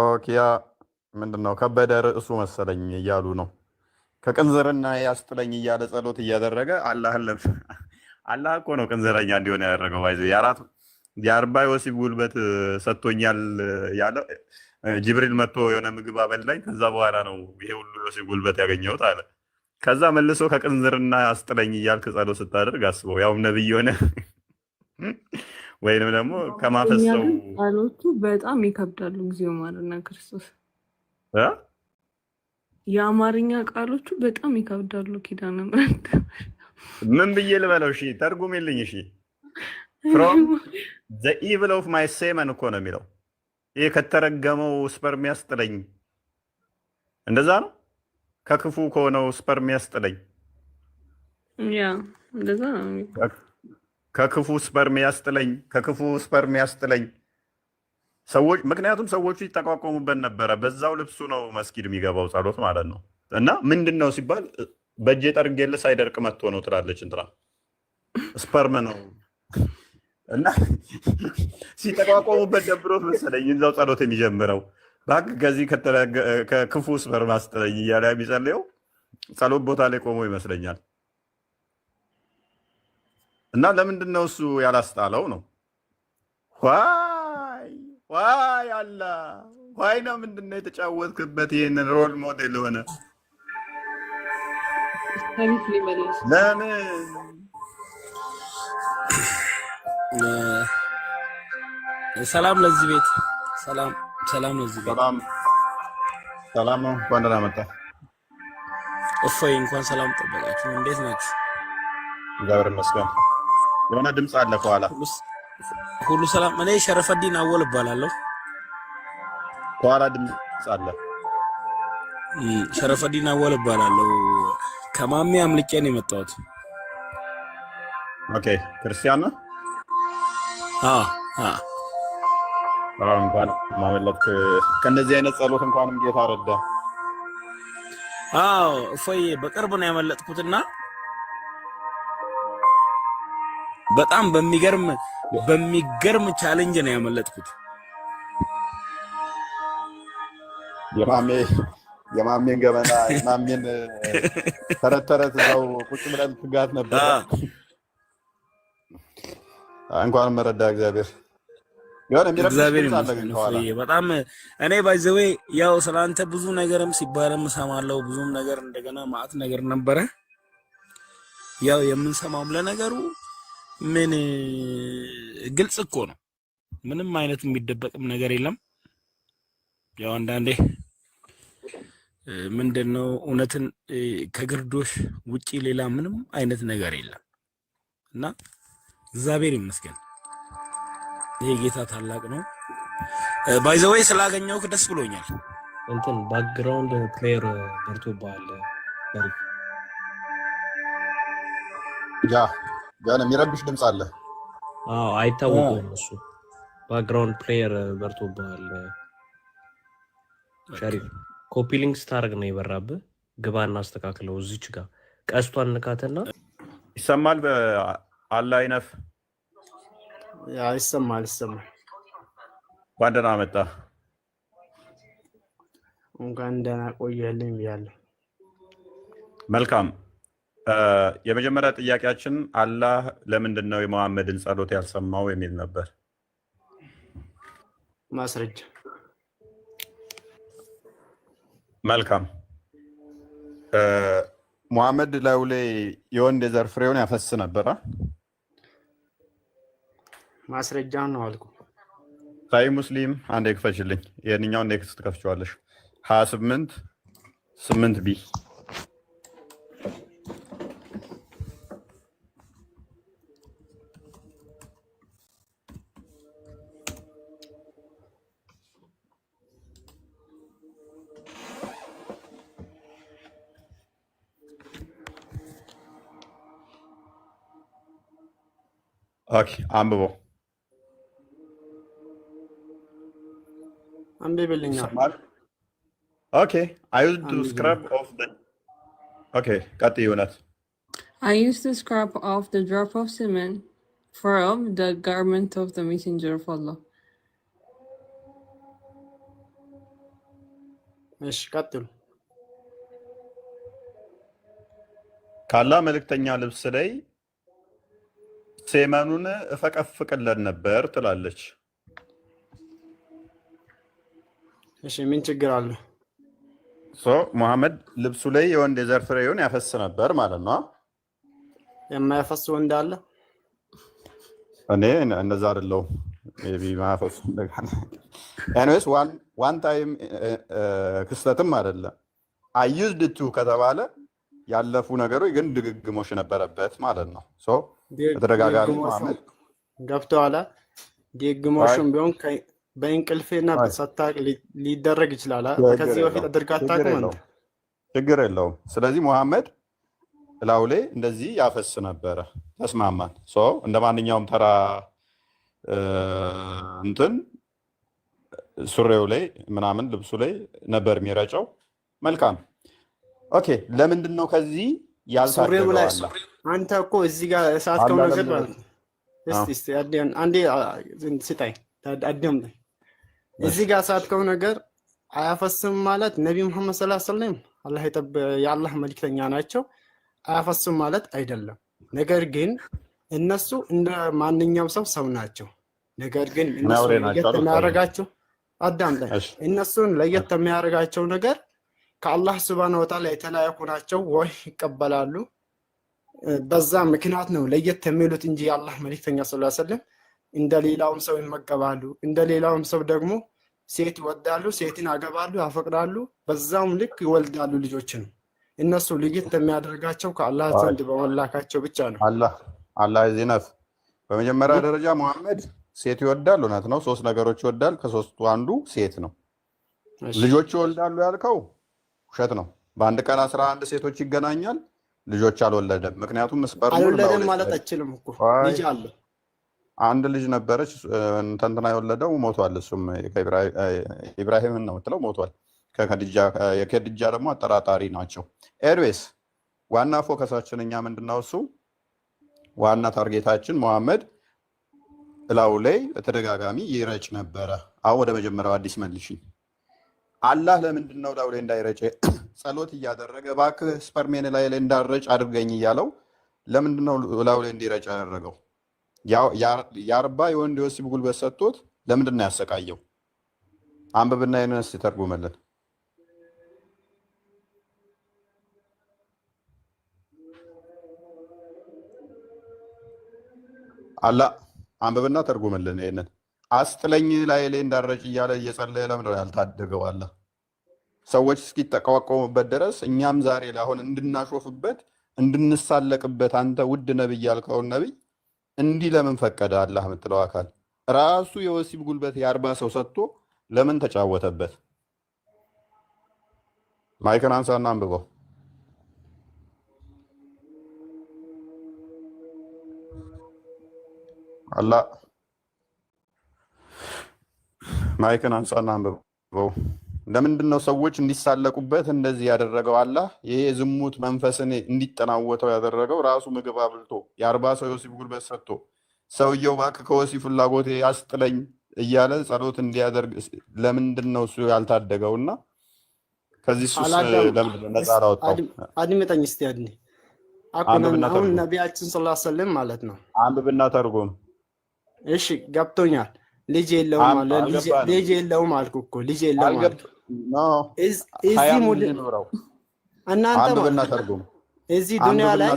ኦኪያ ምንድነው ከበደ ርዕሱ መሰለኝ እያሉ ነው። ከቅንዝርና ያስጥለኝ እያለ ጸሎት እያደረገ አላህ እኮ ነው ቅንዝረኛ እንዲሆን ያደረገው። ባይዘ የአርባ የወሲብ ጉልበት ሰጥቶኛል ያለ ጅብሪል መጥቶ የሆነ ምግብ አበላኝ፣ ከዛ በኋላ ነው ይሄ ሁሉ የወሲብ ጉልበት ያገኘሁት አለ። ከዛ መልሶ ከቅንዝርና ያስጥለኝ እያልክ ጸሎት ስታደርግ አስበው፣ ያውም ነብይ ሆነ ወይንም ደግሞ ከማፈሰው ቃሎቹ በጣም ይከብዳሉ። ጊዜው ማርና ክርስቶስ የአማርኛ ቃሎቹ በጣም ይከብዳሉ። ኪዳነ ምሕረት ምን ብዬ ልበለው? እሺ ተርጉምልኝ። እሺ ፍሮም ዘ ኢቭል ኦፍ ማይ ሴመን እኮ ነው የሚለው። ይሄ ከተረገመው ስፐርም ያስጥለኝ፣ እንደዛ ነው። ከክፉ ከሆነው ስፐርም ያስጥለኝ፣ ያ እንደዛ ነው። ከክፉ ስፐርም ያስጥለኝ፣ ከክፉ ስፐርም ያስጥለኝ። ሰዎች ምክንያቱም ሰዎቹ ይጠቋቋሙበት ነበረ። በዛው ልብሱ ነው መስጊድ የሚገባው ጸሎት ማለት ነው። እና ምንድን ነው ሲባል በእጄ ጠርጌልህ ሳይደርቅ መጥቶ ነው ትላለች እንትና ስፐርም ነው። እና ሲጠቋቋሙበት ደብሮት መሰለኝ እዛው ጸሎት የሚጀምረው እባክህ ከዚህ ከክፉ ስፐርም አስጥለኝ እያለ የሚጸልየው ጸሎት ቦታ ላይ ቆሞ ይመስለኛል። እና ለምንድን ነው እሱ ያላስጣለው ነው? ዋይ አላ ዋይ ነው ምንድን ነው የተጫወትክበት? ይህንን ሮል ሞዴል ሆነ ለምን? ሰላም ለዚህ ቤት፣ ሰላም ለዚህ ቤት፣ ሰላም ነው። እንኳን ደህና መጣህ። እፎይ እንኳን ሰላም ጠበቃችሁ። እንዴት ናችሁ? እግዚአብሔር ይመስገን። የሆነ ድምፅ አለ ከኋላ። ሁሉ ሰላም። እኔ ሸረፈዲን አወል እባላለሁ። ከኋላ ድምፅ አለ። ሸረፈዲን አወል እባላለሁ። ከማሜ አምልጬ ነው የመጣሁት። ኦኬ ክርስቲያን ነህ? እንኳን ማመለክ ከእንደዚህ አይነት ጸሎት እንኳንም ጌታ ረዳ። እፎይ በቅርብ ነው ያመለጥኩትና በጣም በሚገርም ቻሌንጅ ነው ያመለጥኩት። የማሜን ገበና የማሜን ተረት እዛው ቁጭ ብለን ትጋት ነበር። እንኳንም መረዳ እግዚአብሔር። እግዚአብሔር ይመስገን። በጣም እኔ ባይ ዘ ዌይ ያው ስላንተ ብዙ ነገርም ሲባልም ሰማለው፣ ብዙም ነገር እንደገና ማአት ነገር ነበረ። ያው የምንሰማውም ለነገሩ ምን ግልጽ እኮ ነው። ምንም አይነት የሚደበቅም ነገር የለም። ያው አንዳንዴ ምንድነው እውነትን ከግርዶሽ ውጪ ሌላ ምንም አይነት ነገር የለም እና እግዚአብሔር ይመስገን። ይሄ ጌታ ታላቅ ነው። ባይ ዘ ዌይ ስላገኘሁህ ደስ ብሎኛል። እንትን ባክግራውንድ ፕሌየር በርቶባል በሪ ጋር የሚረብሽ ድምፅ አለ። አይታወቅም እሱ ባክግራውንድ ፕሌየር በርቶባል። ሸሪፍ ኮፒ ሊንክ ስታርግ ነው የበራብህ። ግባና አስተካክለው። እዚች ጋር ቀስቷን ንካትና ይሰማል። በአላ አይነፍ ይሰማል። እንኳን ደህና መጣ። እንኳን ደህና ቆየልኝ ብያለሁ። መልካም። የመጀመሪያ ጥያቄያችን አላህ ለምንድን ነው የመሐመድን ጸሎት ያልሰማው የሚል ነበር። ማስረጃ። መልካም። መሐመድ ላዩ ላይ የወንድ የዘር ፍሬውን ያፈስ ነበረ። ማስረጃ ነው አልኩ። ሳይ ሙስሊም አንዴ ክፈችልኝ። የኛውን ኔክስት ትከፍችዋለሽ። 28 ቢ ኦኬ አንብቦ አንብብልኛ። ኦኬ I used to scrub off the Okay, ቀጥይ እውነት I used to scrub off the drop of semen from the garment of the messenger of Allah. እሺ ቀጥሉ። ካላ መልእክተኛ ልብስ ላይ ሴመኑን እፈቀፍቅለት ነበር ትላለች። እሺ ምን ችግር አለ? ሙሐመድ ልብሱ ላይ የወንድ የዘር ፍሬውን ያፈስ ነበር ማለት ነው። የማያፈስ ወንድ አለ? እኔ እንደዛ አይደለሁም። ሜቢ ማያፈስ ኤኒዌይስ ዋን ታይም ክስተትም አይደለም። አዩዝድ ቱ ከተባለ ያለፉ ነገሮች ግን ድግግሞሽ ነበረበት ማለት ነው። በተደጋጋሚ ሙሐመድ ገብቶሃል። ድግግሞሽም ቢሆን በእንቅልፍና በሰታቅ ሊደረግ ይችላል። ከዚህ በፊት አድርጋ አታውቅም? ችግር የለውም። ስለዚህ ሙሐመድ እላው ላይ እንደዚህ ያፈስ ነበረ። ተስማማን። እንደ ማንኛውም ተራ እንትን ሱሬው ላይ ምናምን ልብሱ ላይ ነበር የሚረጨው። መልካም ኦኬ። ለምንድን ነው ከዚህ ያልታደገው? አንተ እኮ እዚህ ጋር እሳት ከሆነ ነገር ማለት ነው። እስቲ አንዴ ስጠኝ አዳምጠኝ። እዚህ ጋር እሳት ከሆነ ነገር አያፈስም ማለት ነቢ መሐመድ ሰለላሁ ዐለይሂ ወሰለም የአላህ መልክተኛ ናቸው። አያፈስም ማለት አይደለም። ነገር ግን እነሱ እንደ ማንኛውም ሰው ናቸው። ነገር ግን እነሱ ለየት የሚያደርጋቸው አዳምጠኝ። እነሱን ለየት የሚያደርጋቸው ነገር ከአላህ ሱብሃነሁ ወተዓላ የተላኩ ናቸው ወይ ይቀበላሉ። በዛ ምክንያት ነው ለየት የሚሉት እንጂ የአላህ መልክተኛ ሰለላሁ ዐለይሂ ወሰለም እንደ ሌላውም ሰው ይመገባሉ፣ እንደ ሌላውም ሰው ደግሞ ሴት ይወዳሉ፣ ሴትን ያገባሉ፣ ያፈቅራሉ፣ በዛውም ልክ ይወልዳሉ ልጆችን። እነሱ ለየት የሚያደርጋቸው ከአላህ ዘንድ በመላካቸው ብቻ ነው። አላህ ዚነፍ በመጀመሪያ ደረጃ ሙሐመድ ሴት ይወዳል፣ እውነት ነው። 3 ነገሮች ይወዳል፣ ከ3ቱ አንዱ ሴት ነው። ልጆች ይወልዳሉ ያልከው ውሸት ነው። በአንድ ቀን 11 ሴቶች ይገናኛል፣ ልጆች አልወለደም። ምክንያቱም አልወለደም ማለት አይችልም እኮ ልጅ አለ። አንድ ልጅ ነበረች፣ እንትና የወለደው ሞቷል። እሱም ኢብራሂምን ነው የምትለው፣ ሞቷል። የከድጃ ደግሞ አጠራጣሪ ናቸው። ኤርዌስ ዋና ፎከሳችን እኛ ምንድነው? እሱ ዋና ታርጌታችን ሙሐመድ እላው ላይ በተደጋጋሚ ይረጭ ነበረ። አሁን ወደ መጀመሪያው አዲስ መልሽኝ። አላህ ለምንድን ነው እላው ላይ እንዳይረጭ ጸሎት እያደረገ እባክህ ስፐርሜን ላይ እንዳረጭ አድርገኝ እያለው ለምንድን ነው እላው ላይ እንዲረጭ ያደረገው? የአርባ የወንድ የወሲብ ጉልበት ሰጥቶት ለምንድን ነው ያሰቃየው? አንብብና ይህንን እስኪ ተርጉምልን። አላህ አንብብና ተርጉምልን ይሄንን። አስጥለኝ ላይ እንዳረጭ እያለ እየጸለየ ለምንድን ነው ያልታደገው? አላህ ሰዎች እስኪጠቋቋሙበት ድረስ እኛም ዛሬ ላይ አሁን እንድናሾፍበት እንድንሳለቅበት አንተ ውድ ነብይ ያልከውን ነብይ እንዲህ ለምን ፈቀደ? አላህ የምትለው አካል ራሱ የወሲብ ጉልበት የ40 ሰው ሰጥቶ ለምን ተጫወተበት? ማይክን አንሳና አንብበው። አላህ ማይክን አንሳና አንብበው። ለምንድን ነው ሰዎች እንዲሳለቁበት እንደዚህ ያደረገው? አላህ ይሄ የዝሙት መንፈስን እንዲጠናወተው ያደረገው ራሱ ምግብ አብልቶ የ40 ሰው የወሲብ ጉልበት ሰጥቶ ሰውየው እባክህ ከወሲብ ፍላጎቴ ያስጥለኝ እያለ ጸሎት እንዲያደርግ ለምንድን ነው እሱ ያልታደገውና ከዚህ ሱስ ለምንድን ነው ነፃ አላወጣው? አድምጠኝ እስቲ አሁን ነቢያችን ሰለላሁ ዐለይሂ ወሰለም ማለት ነው። አንብብና ተርጉም። እሺ ገብቶኛል። ልጅ የለውም ልጅ የለውም አልኩ እኮ ልጅ የለውም አልኩ። እዚህ ሙሉ እናንተ አንብብና ተርጉም። እዚህ ዱንያ ላይ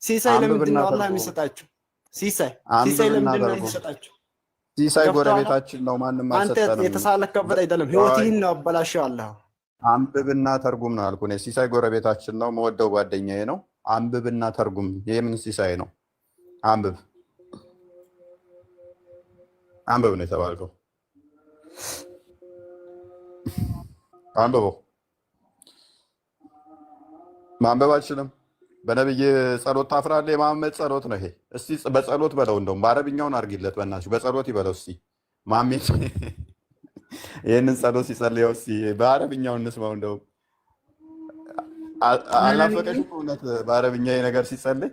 ሲሳይ ለምንድን ነው አላህ የሚሰጣችሁ? ሲሳይ ለምንድን ነው የሚሰጣችሁ? ሲሳይ ጎረቤታችን ነው፣ ማንም አልሰጠንም። አንተ የተሳለከበት አይደለም፣ ህይወትህን ነው አበላሽው አላህ። አንብብና ተርጉም ነው አልኩ። እኔ ሲሳይ ጎረቤታችን ነው፣ መወደው ጓደኛዬ ነው። አንብብና ተርጉም። የምን ሲሳይ ነው? አንብብ ነው የተባልከው። አንብበው። ማንበብ አልችልም። በነብይ ጸሎት ታፍራለህ? የማመድ ጸሎት ነው ይሄ። እስቲ በጸሎት በለው፣ እንደውም በአረብኛውን አድርጊለት በእናትሽ። በጸሎት ይበለው እስቲ ማሜት ይህንን ጸሎት ሲጸልየው እስቲ በአረብኛው እንስማው። እንደውም አላፈቀሽም እውነት በአረብኛ ነገር ሲጸልይ?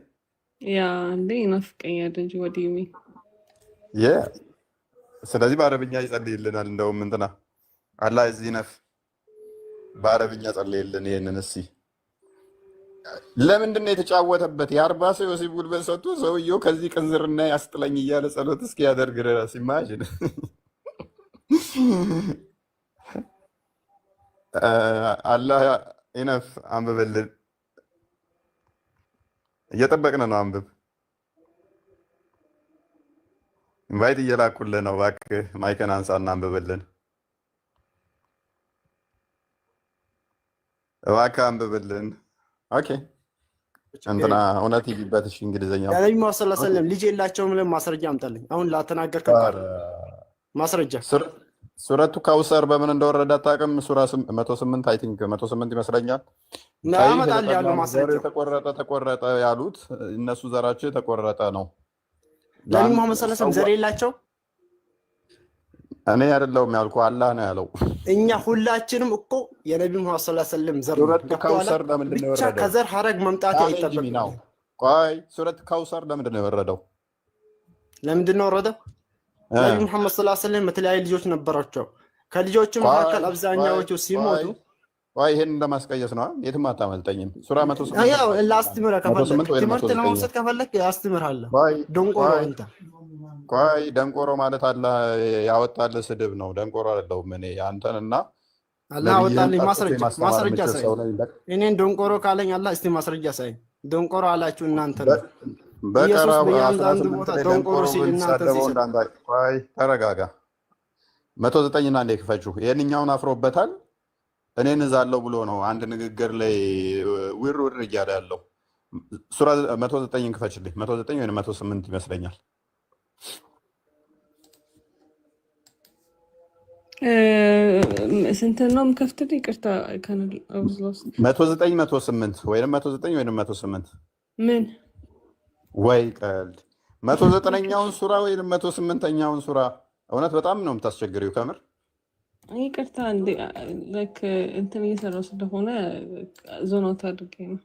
ያ እንዴ ይናፍቀኛል እንጂ ወዲሚ ስለዚህ በአረብኛ ይጸልይልናል። እንደውም እንትና አላህ እዚህ ነፍ በአረብኛ ጸልይልን ይሄንን እስኪ። ለምንድን ነው የተጫወተበት? የ40 ሰው የወሲብ ጉልበት ሰጥቶ ሰውየው ከዚህ ቅንዝርና ያስጥለኝ እያለ ጸሎት እስኪያደርግ ድረስ ኢማጂን። አላህ ኢነፍ አንብብልን። እየጠበቅን ነው። አንብብ። ኢንቫይት እየላኩልህ ነው። እባክህ ማይከን አንሳና አንብብልን። እባክህ አንብብልን። ኦኬ እንትና እውነት ይቢበት። እሺ እንግሊዘኛው ነብዩ መሐመድ ሰለላሁ ዐለይሂ ወሰለም ልጅ የላቸውም ብለህ ማስረጃ አምጣልኝ። አሁን ላተናገርከው ቃል ማስረጃ። ሱረቱ ካውሰር በምን እንደወረደ አታውቅም? ሱራ 108 አይ ቲንክ 108 ይመስለኛል። አመጣልህ ያለው ማስረጃ ተቆረጠ ያሉት እነሱ ዘራቸው የተቆረጠ ነው። ነብዩ መሐመድ ሰለላሁ ዐለይሂ ወሰለም ዘር የላቸው? እኔ አይደለሁም ያልኩ አላህ ነው ያለው። እኛ ሁላችንም እኮ የነብዩ መሐመድ ሰለላሁ ዐለይሂ ወሰለም ዘር ካውሰር ለምንድን ነው የወረደው? ከዘር ሐረግ መምጣት አይጠበቅም ነው። ቆይ ሱረት ካውሰር ለምንድን ነው የወረደው? ለምንድን ነው የወረደው? ነብዩ መሐመድ ሰለላሁ ዐለይሂ ወሰለም የተለያዩ ልጆች ነበራቸው። ከልጆቹ መካከል አብዛኛዎቹ ሲሞቱ ወይ ይሄን እንደማስቀየስ ነው። የትም አታመልጠኝም። ሱራ 108 ያው ላስተምር ከፈለክ ትምህርት ለመውሰድ ከፈለክ አስተምርሃለሁ። ደንቆሮ አንተ ቆይ ደንቆሮ ማለት አላህ ያወጣልህ ስድብ ነው። ደንቆሮ አይደለሁም እኔ አንተንና አላህ ያወጣልኝ ማስረጃ ሳይ እኔን ደንቆሮ ካለኝ አላህ እስቲ ማስረጃ ሳይ። ደንቆሮ አላችሁ እናንተ ነው። በቀራ በአንዳንድ ቦታ ደንቆሮ ሲል እናንተ ሲል ቆይ ተረጋጋ። 109 እና እንደ ክፈችው ይሄንኛውን አፍሮበታል። እኔን እዛለሁ ብሎ ነው አንድ ንግግር ላይ ውር እያለ ያለው። ሱራ 109 ክፈችልኝ። 109 ወይ 108 ይመስለኛል። ስንት ነው የምከፍትልህ? ይቅርታ ካናል አውዝሎስ 109 108 ወይ 109 ወይ 108 ምን ወይ ቀልድ 109ኛውን ሱራ ወይ 108ኛውን ሱራ። እውነት በጣም ነው የምታስቸግሪው ከምር። ይቅርታ እንዴ ላይክ እንትን እየሰራሁ ስለሆነ ዞናት አድርጌ ነው።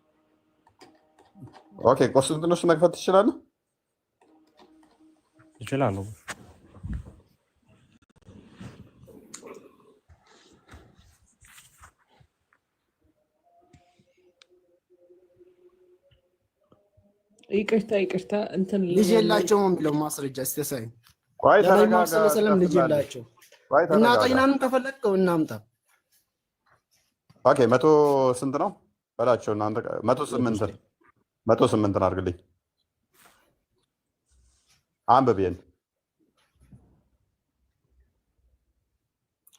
ኦኬ ቆስጥንጥኖች መክፈት ትችላለህ? ይችላል። ይቅርታ እንትን ልጅ የላቸውም የሚለው ማስረጃ እስቲ ሳይ። ቆይ ነብዩ መሐመድ ሰለላሁ ዐለይሂ ወሰለም ልጅ የላቸው እና ጠይናንም ከፈለከው እናምጣ። ኦኬ 100 ስንት ነው በላቸው እናንተ 108 አድርግልኝ። አንብቤን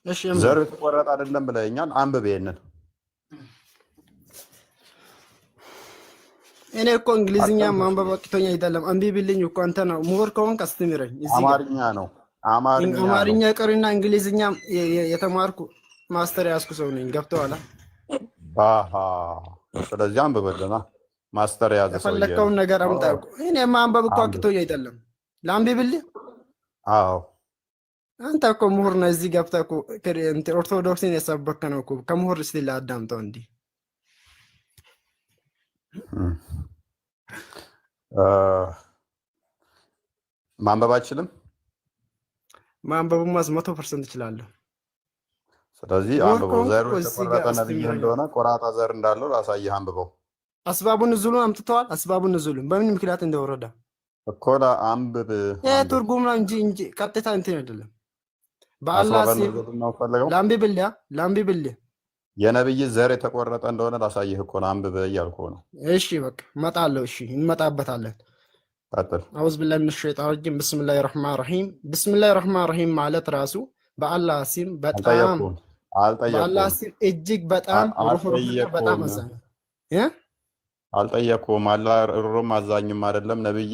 እሺ ዘር ተቆረጠ አይደለም ብለኛል። አንብቤንን እኔ እኮ እንግሊዝኛ ማንበብ አቅቶኝ አይደለም። አንብቢልኝ እኮ አንተ ነው ምሁር ከሆንክ አስተምረኝ። እዚህ አማርኛ ነው አማርኛ ቀርና እንግሊዝኛ የተማርኩ ማስተር ያስኩ ሰው ነኝ። ገብቶሃል? አሃ ስለዚህ አንብበልና ማስተር ያዘ ሰው የፈለከውን ነገር አምጣ እኮ። እኔ ማንበብ እኮ አቅቶኝ አይደለም። ላንብብልህ? አዎ አንተ እኮ ምሁር ነህ። እዚህ ገብተህ እኮ ኦርቶዶክስን የሰበከ ነው እኮ። ከምሁር እስቲ ላዳምጠው እንዲህ ማንበብ አልችልም። ማንበብማ 100% እችላለሁ። ስለዚህ አንብበው። ዘር ተቆረጠ ነብይ እንደሆነ ቆራጣ ዘር እንዳለው ላሳይህ። አንብበው። አስባቡን ንዙሉን አምጥተዋል። አስባቡን ንዙሉን በምን ምክንያት እንደወረደ እኮ አንብብ። ትርጉም ነው እንጂ ቀጥታ እንትን አይደለም። በአላህ ሲል ላንብብልህ የነብይ ዘር የተቆረጠ እንደሆነ ላሳይህ እኮ ነው። አንብብ እያልኩ ነው። እሺ በቃ እመጣለሁ። እሺ እንመጣበታለን። ቀጥል። አውዝ ቢላሂ ሚነ ሸይጣን ረጂም ቢስሚላሂ ረህማን ረሂም። ቢስሚላሂ ረህማን ረሂም ማለት ራሱ በአላህ ሲም በጣም በአላህ ሲም እጅግ በጣም ሩህሩህ በጣም አዛኝ አልጠየኩም። አላህ ሩህሩህም አዛኝም አይደለም። ነብይ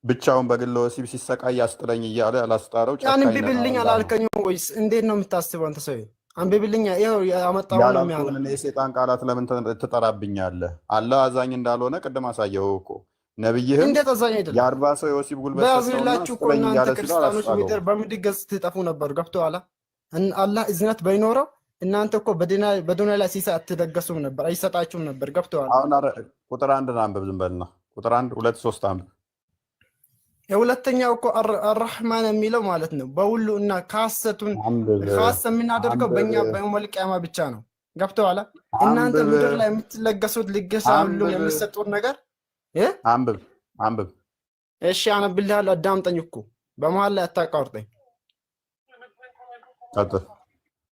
ብቻውን በግለ ወሲብ ሲሰቃይ ያስጥለኝ እያለ ያላስጣለው ጨካኝ ነው። አንብብልኝ አላልከኝ ወይስ እንዴት ነው የምታስበው አንተ ሰው? አንብብልኝ። ይሄው ያመጣው ነው የሚያለው። እኔ የሰይጣን ቃላት ለምን ትጠራብኛለህ? አላህ አዛኝ እንዳልሆነ ቅድም አሳየው እኮ። ነብይህም እንዴት አዛኝ አይደለም? የ40 ሰው የወሲብ ጉልበት በያዝላችሁ እኮ እናንተ ክርስቲያኖች ምድር በምድር ገጽ ትጠፉ ነበር። ገብቶሃል? አላህ እዝነት ባይኖረው እናንተ እኮ በዱንያ ላይ ሲሳ አትደገሱም ነበር፣ አይሰጣችሁም ነበር። ገብቶሃል? አሁን ቁጥር 1 አንብብ። ዝም በልና ቁጥር 1 2 3 አንብብ። የሁለተኛው እኮ አርራህማን የሚለው ማለት ነው በሁሉ እና ካሰቱን ካስ የምናደርገው በእኛ በየውመል ቂያማ ብቻ ነው። ገብቶሃል? እናንተ ምድር ላይ የምትለገሱት ልገሳ ሁሉ የሚሰጡት ነገር አንብብ። እሺ አነብልሃለሁ፣ አዳምጠኝ እኮ በመሃል ላይ አታቋርጠኝ።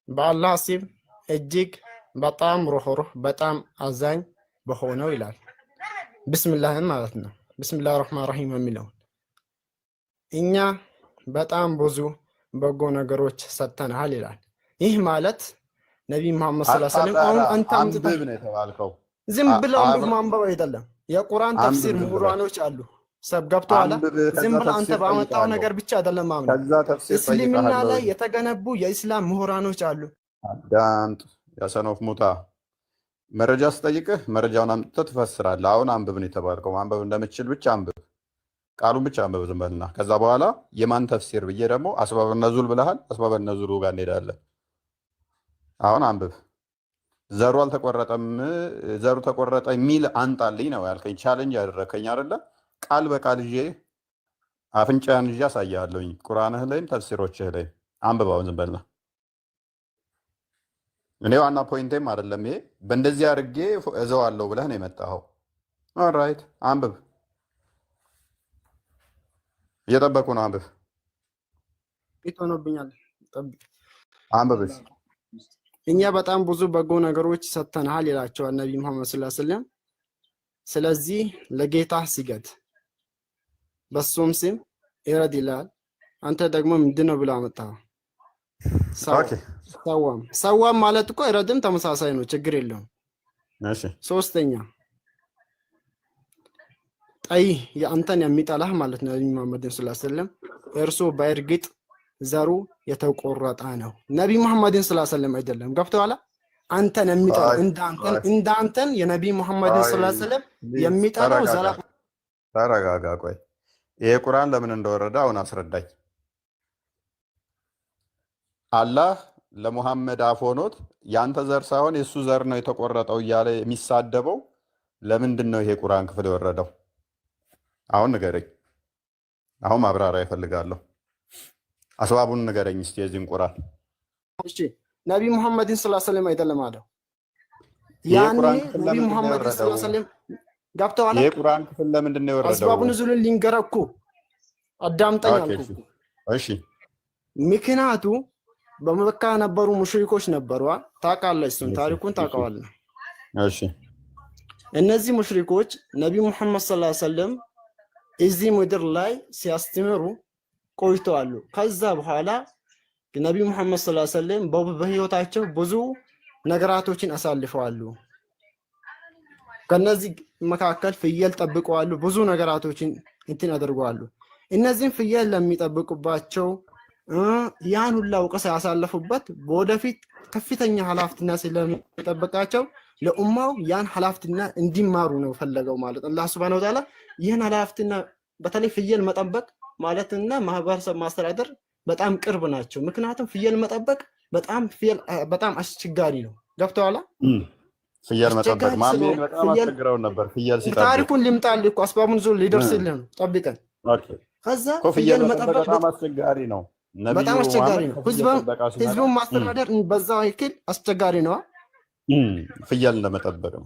በአላህ ስም እጅግ በጣም ሩህሩህ በጣም አዛኝ በሆነው ይላል። ብስምላህን ማለት ነው። ብስምላህ ረህማን ረሂም የሚለው እኛ በጣም ብዙ በጎ ነገሮች ሰጥተናል ይላል። ይህ ማለት ነቢይ መሐመድ ሰለላሁ ዐለይሂ ወሰለም አሁን አንተ አንብብ ነው የተባልከው። ዝም ብለው ማንበብ አይደለም። የቁርአን ተፍሲር ምሁራኖች አሉ። ሰብ ገብቶሃል? ዝም ብለህ አንተ ባመጣው ነገር ብቻ አይደለም ማምነው። እስልምና ላይ የተገነቡ የኢስላም ምሁራኖች አሉ። አዳምጥ ያሰኖፍ ሙታ መረጃ ስጠይቅህ መረጃውን አምጥተህ ትፈስራለህ። አሁን አንብብ ነው የተባልከው። ማንበብ እንደምትችል ብቻ አንብብ፣ ቃሉን ብቻ አንብብ ዝም በልና። ከዛ በኋላ የማን ተፍሲር ብዬ ደግሞ አስባበ ነዙል ብለሃል። አስባበ ነዙሉ ጋር እንሄዳለን። አሁን አንብብ። ዘሩ አልተቆረጠም፣ ዘሩ ተቆረጠ የሚል አንጣልኝ ነው ያልከኝ። ቻሌንጅ ያደረከኝ አይደለ? ቃል በቃል ይዤ አፍንጫን ይዤ አሳያለሁኝ። ቁርአንህ ላይም ተፍሲሮችህ ላይ አንብብ። አሁን ዝም በልና። እኔ ዋና ፖይንቴም አይደለም ይሄ። በእንደዚህ አድርጌ እዘዋለሁ ብለህ ነው የመጣኸው። ኦልራይት አንብብ። እየጠበቁ ነው። አንብብ። ይቶኖብኛል። ጠብቅ። አንብብ። እኛ በጣም ብዙ በጎ ነገሮች ሰጥተናል ይላቸዋል ነብይ መሐመድ ሰለላሁ ዐለይሂ ወሰለም። ስለዚህ ለጌታ ስገድ፣ በሱም ስም ይረድ ይላል። አንተ ደግሞ ምንድነው ብላ መጣው? ሰዋም ማለት እኮ ይረድም ተመሳሳይ ነው፣ ችግር የለውም። እሺ ሶስተኛ ጠይ የአንተን የሚጠላህ ማለት ነው ነብይ መሐመድ ሰለላሁ ዐለይሂ ወሰለም እርሱ በእርግጥ ዘሩ የተቆረጠ ነው። ነብይ መሐመድን ሰለላሁ ዐለይሂ ወሰለም አይደለም። ገብቶሃል? አንተን የሚጠላው እንዳንተን የነብይ መሐመድን ሰለላሁ ዐለይሂ ወሰለም የሚጠላው ዘራ። ተረጋጋ። ቆይ ይሄ ቁርአን ለምን እንደወረደ አሁን አስረዳኝ። አላህ ለሙሐመድ አፎኖት ያንተ ዘር ሳይሆን የሱ ዘር ነው የተቆረጠው እያለ የሚሳደበው ለምንድን ነው ይሄ ቁርአን ክፍል የወረደው? አሁን ንገረኝ። አሁን ማብራሪያ ይፈልጋለሁ። አስባቡን ንገረኝ እስቲ የዚህን ቁርአን። እሺ ነብይ መሐመድን ሰለላሁ ዐለይሂ ወሰለም አይደለም አለው። ያኔ ነብይ መሐመድን ሰለላሁ ዐለይሂ ወሰለም ገብተዋል። ይሄ ቁርአን ክፍል ለምንድን ነው የወረደው? አስባቡን ዙልን ሊንገረኩ አዳምጠኝ አልኩ። እሺ ምክንያቱ በመካ ነበሩ ሙሽሪኮች ነበሩ። ታውቃለህ፣ እሱን ታሪኩን ታውቀዋለህ። እሺ እነዚህ ሙሽሪኮች ነብይ መሐመድ ሰለላሁ ዐለይሂ ወሰለም እዚህ ምድር ላይ ሲያስተምሩ ቆይተዋል። ከዛ በኋላ ነብይ መሐመድ ሰለላሁ ዐለይሂ ወሰለም በህይወታቸው ብዙ ነገራቶችን አሳልፈዋል። ከነዚህ መካከል ፍየል ጠብቀዋል። ብዙ ነገራቶችን እንትን አድርገዋል። እነዚህን ፍየል ለሚጠብቁባቸው ያን ሁላ እውቀት ያሳለፉበት ወደፊት ከፍተኛ ኃላፊነት ስለሚጠብቃቸው ለኡማው ያን ኃላፊነት እንዲማሩ ነው ፈለገው ማለት አላህ Subhanahu Wa Ta'ala። ይህን ኃላፊነት በተለይ ፍየል መጠበቅ ማለትና ማህበረሰብ ማስተዳደር በጣም ቅርብ ናቸው። ምክንያቱም ፍየል መጠበቅ በጣም አስቸጋሪ ነው። ገብቶሃል? ፍየል መጠበቅ ማሜ በጣም አስቸግረው ነበር። ፍየል ሲጠብቅ ታሪኩን ሊምጣልህ እኮ አስባቡን ዙል ሊደርስልህ ነው። ጠብቀን። ኦኬ ከዛ ፍየል መጠበቅ በጣም አስቸጋሪ ነው። በጣም አስቸጋሪ ነው። ህዝቡን ማስተዳደር በዛው ይክል አስቸጋሪ ነው። ፍየል እንደመጠበቅ ነው።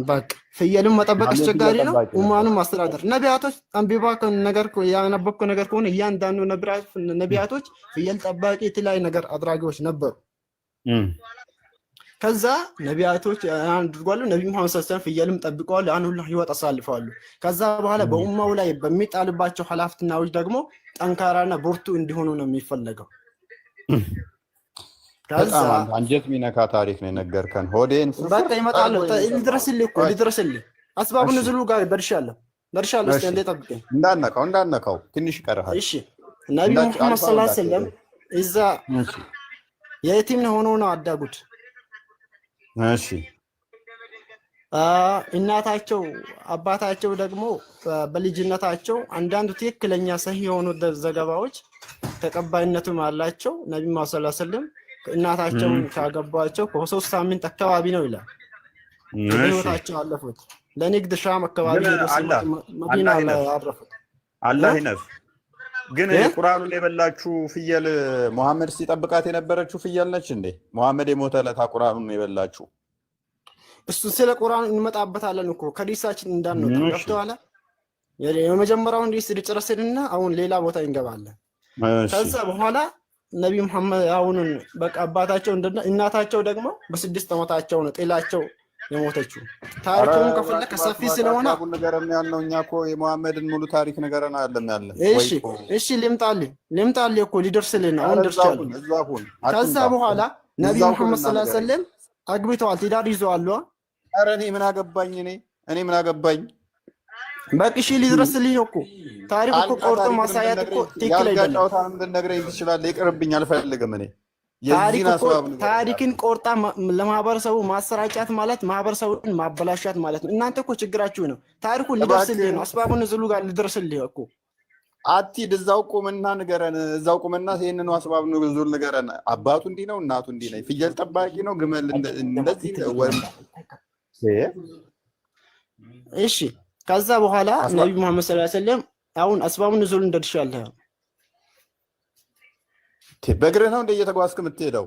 በቃ ፍየልን መጠበቅ አስቸጋሪ ነው። ኡማኑን ማስተዳደር ነቢያቶች አንቢባ ነገር ያነበብከው ነገር ከሆነ እያንዳንዱ ነቢያቶች ፍየል ጠባቂ የተለያዩ ነገር አድራጊዎች ነበሩ። ከዛ ነቢያቶች አድርጓሉ። ነብይ መሐመድ ሰለላሁ ዐለይሂ ወሰለም ፍየልም ጠብቀዋል። ያን ሁሉ ህይወት አሳልፈዋል። ከዛ በኋላ በኡማው ላይ በሚጣልባቸው ኃላፊነቶች ደግሞ ጠንካራና ብርቱ እንዲሆኑ ነው የሚፈለገው። ከዛ አንጀት ሚነካ ታሪክ ነው የነገርከን። ሆዴን በቃ ይመጣል። ልድረስልህ አስባቡን ዝሉ ጋር ደርሻለሁ። እስቲ እንዴት ጠብቀኝ። እንዳነካው ትንሽ ይቀርሃል። እሺ ነብይ መሐመድ ሰለላሁ ዐለይሂ ወሰለም እዛ የቲም ሆነው ነው አዳጉት። እሺ እናታቸው አባታቸው ደግሞ በልጅነታቸው አንዳንድ ትክክለኛ ሰሂህ የሆኑ ዘገባዎች ተቀባይነቱም አላቸው። ነብዩ ሰለላሁ ዐለይሂ ወሰለም እናታቸውን ካገቧቸው ከ3 ሳምንት አካባቢ ነው ይላል ህይወታቸው አለፉት። ለንግድ ሻም አካባቢ ሄደው መዲና ላይ አረፉት። አላህ ይነፍ ግን ቁርአኑን የበላችሁ ፍየል መሐመድ ሲጠብቃት የነበረችው ፍየል ነች እንዴ? መሐመድ የሞተ ዕለት ቁርአኑን የበላችሁ? እሱ ስለ ቁርአን እንመጣበታለን እኮ ከዲሳችን እንዳንወጣ ገብቶሃል። የመጀመሪያውን ዲስ ጨረስንና አሁን ሌላ ቦታ እንገባለን። ከዛ በኋላ ነቢ መሐመድ አሁንን በቃ አባታቸው እናታቸው ደግሞ በ6 ዓመታቸው ነው ጥላቸው የሞተችው። ታሪኩን ከፈለከ ሰፊ ስለሆነ ነገርም ያለው እኛ እኮ የመሐመድን ሙሉ ታሪክ ነገርና አይደለም ያለ። እሺ ልምጣልህ እኮ ሊደርስልን አሁን ደርሻለሁ። ከዛ በኋላ ነቢ መሐመድ ሰለላሁ ዐለይሂ ወሰለም አግብተዋል፣ ትዳር ይዘዋል። ኧረ እኔ ምን አገባኝ? እኔ ምን አገባኝ? በቅሺ ሊድረስልህ እኮ ታሪክ እኮ ቆርጦ ማሳያት እኮ ትክክል አይደለም። ያልጋጫውታን እንድትነግረኝ ትችላለህ። ይቅርብኝ፣ አልፈልግም። እኔ ታሪክን ቆርጣ ለማህበረሰቡ ማሰራጫት ማለት ማህበረሰቡን ማበላሻት ማለት ነው። እናንተ እኮ ችግራችሁ ነው። ታሪኩ ሊደርስልህ ነው። አስባቡን ዝሉ ጋር ሊደርስልህ እኮ አትሂድ። እዛው ቁምና ንገረን። እዛው ቁምና ይሄንን አስባብ ነው ዙል ንገረን። አባቱ እንዲህ ነው፣ እናቱ እንዲህ ነው፣ ፍየል ጠባቂ ነው፣ ግመል እንደዚህ ወይ እሺ። ከዛ በኋላ ነብዩ መሐመድ ሰለላሁ ዐለይሂ ወሰለም አሁን አስባቡን ዙል እንደርሻለህ። በእግርህ ነው እንደ እየተጓዝክ የምትሄደው?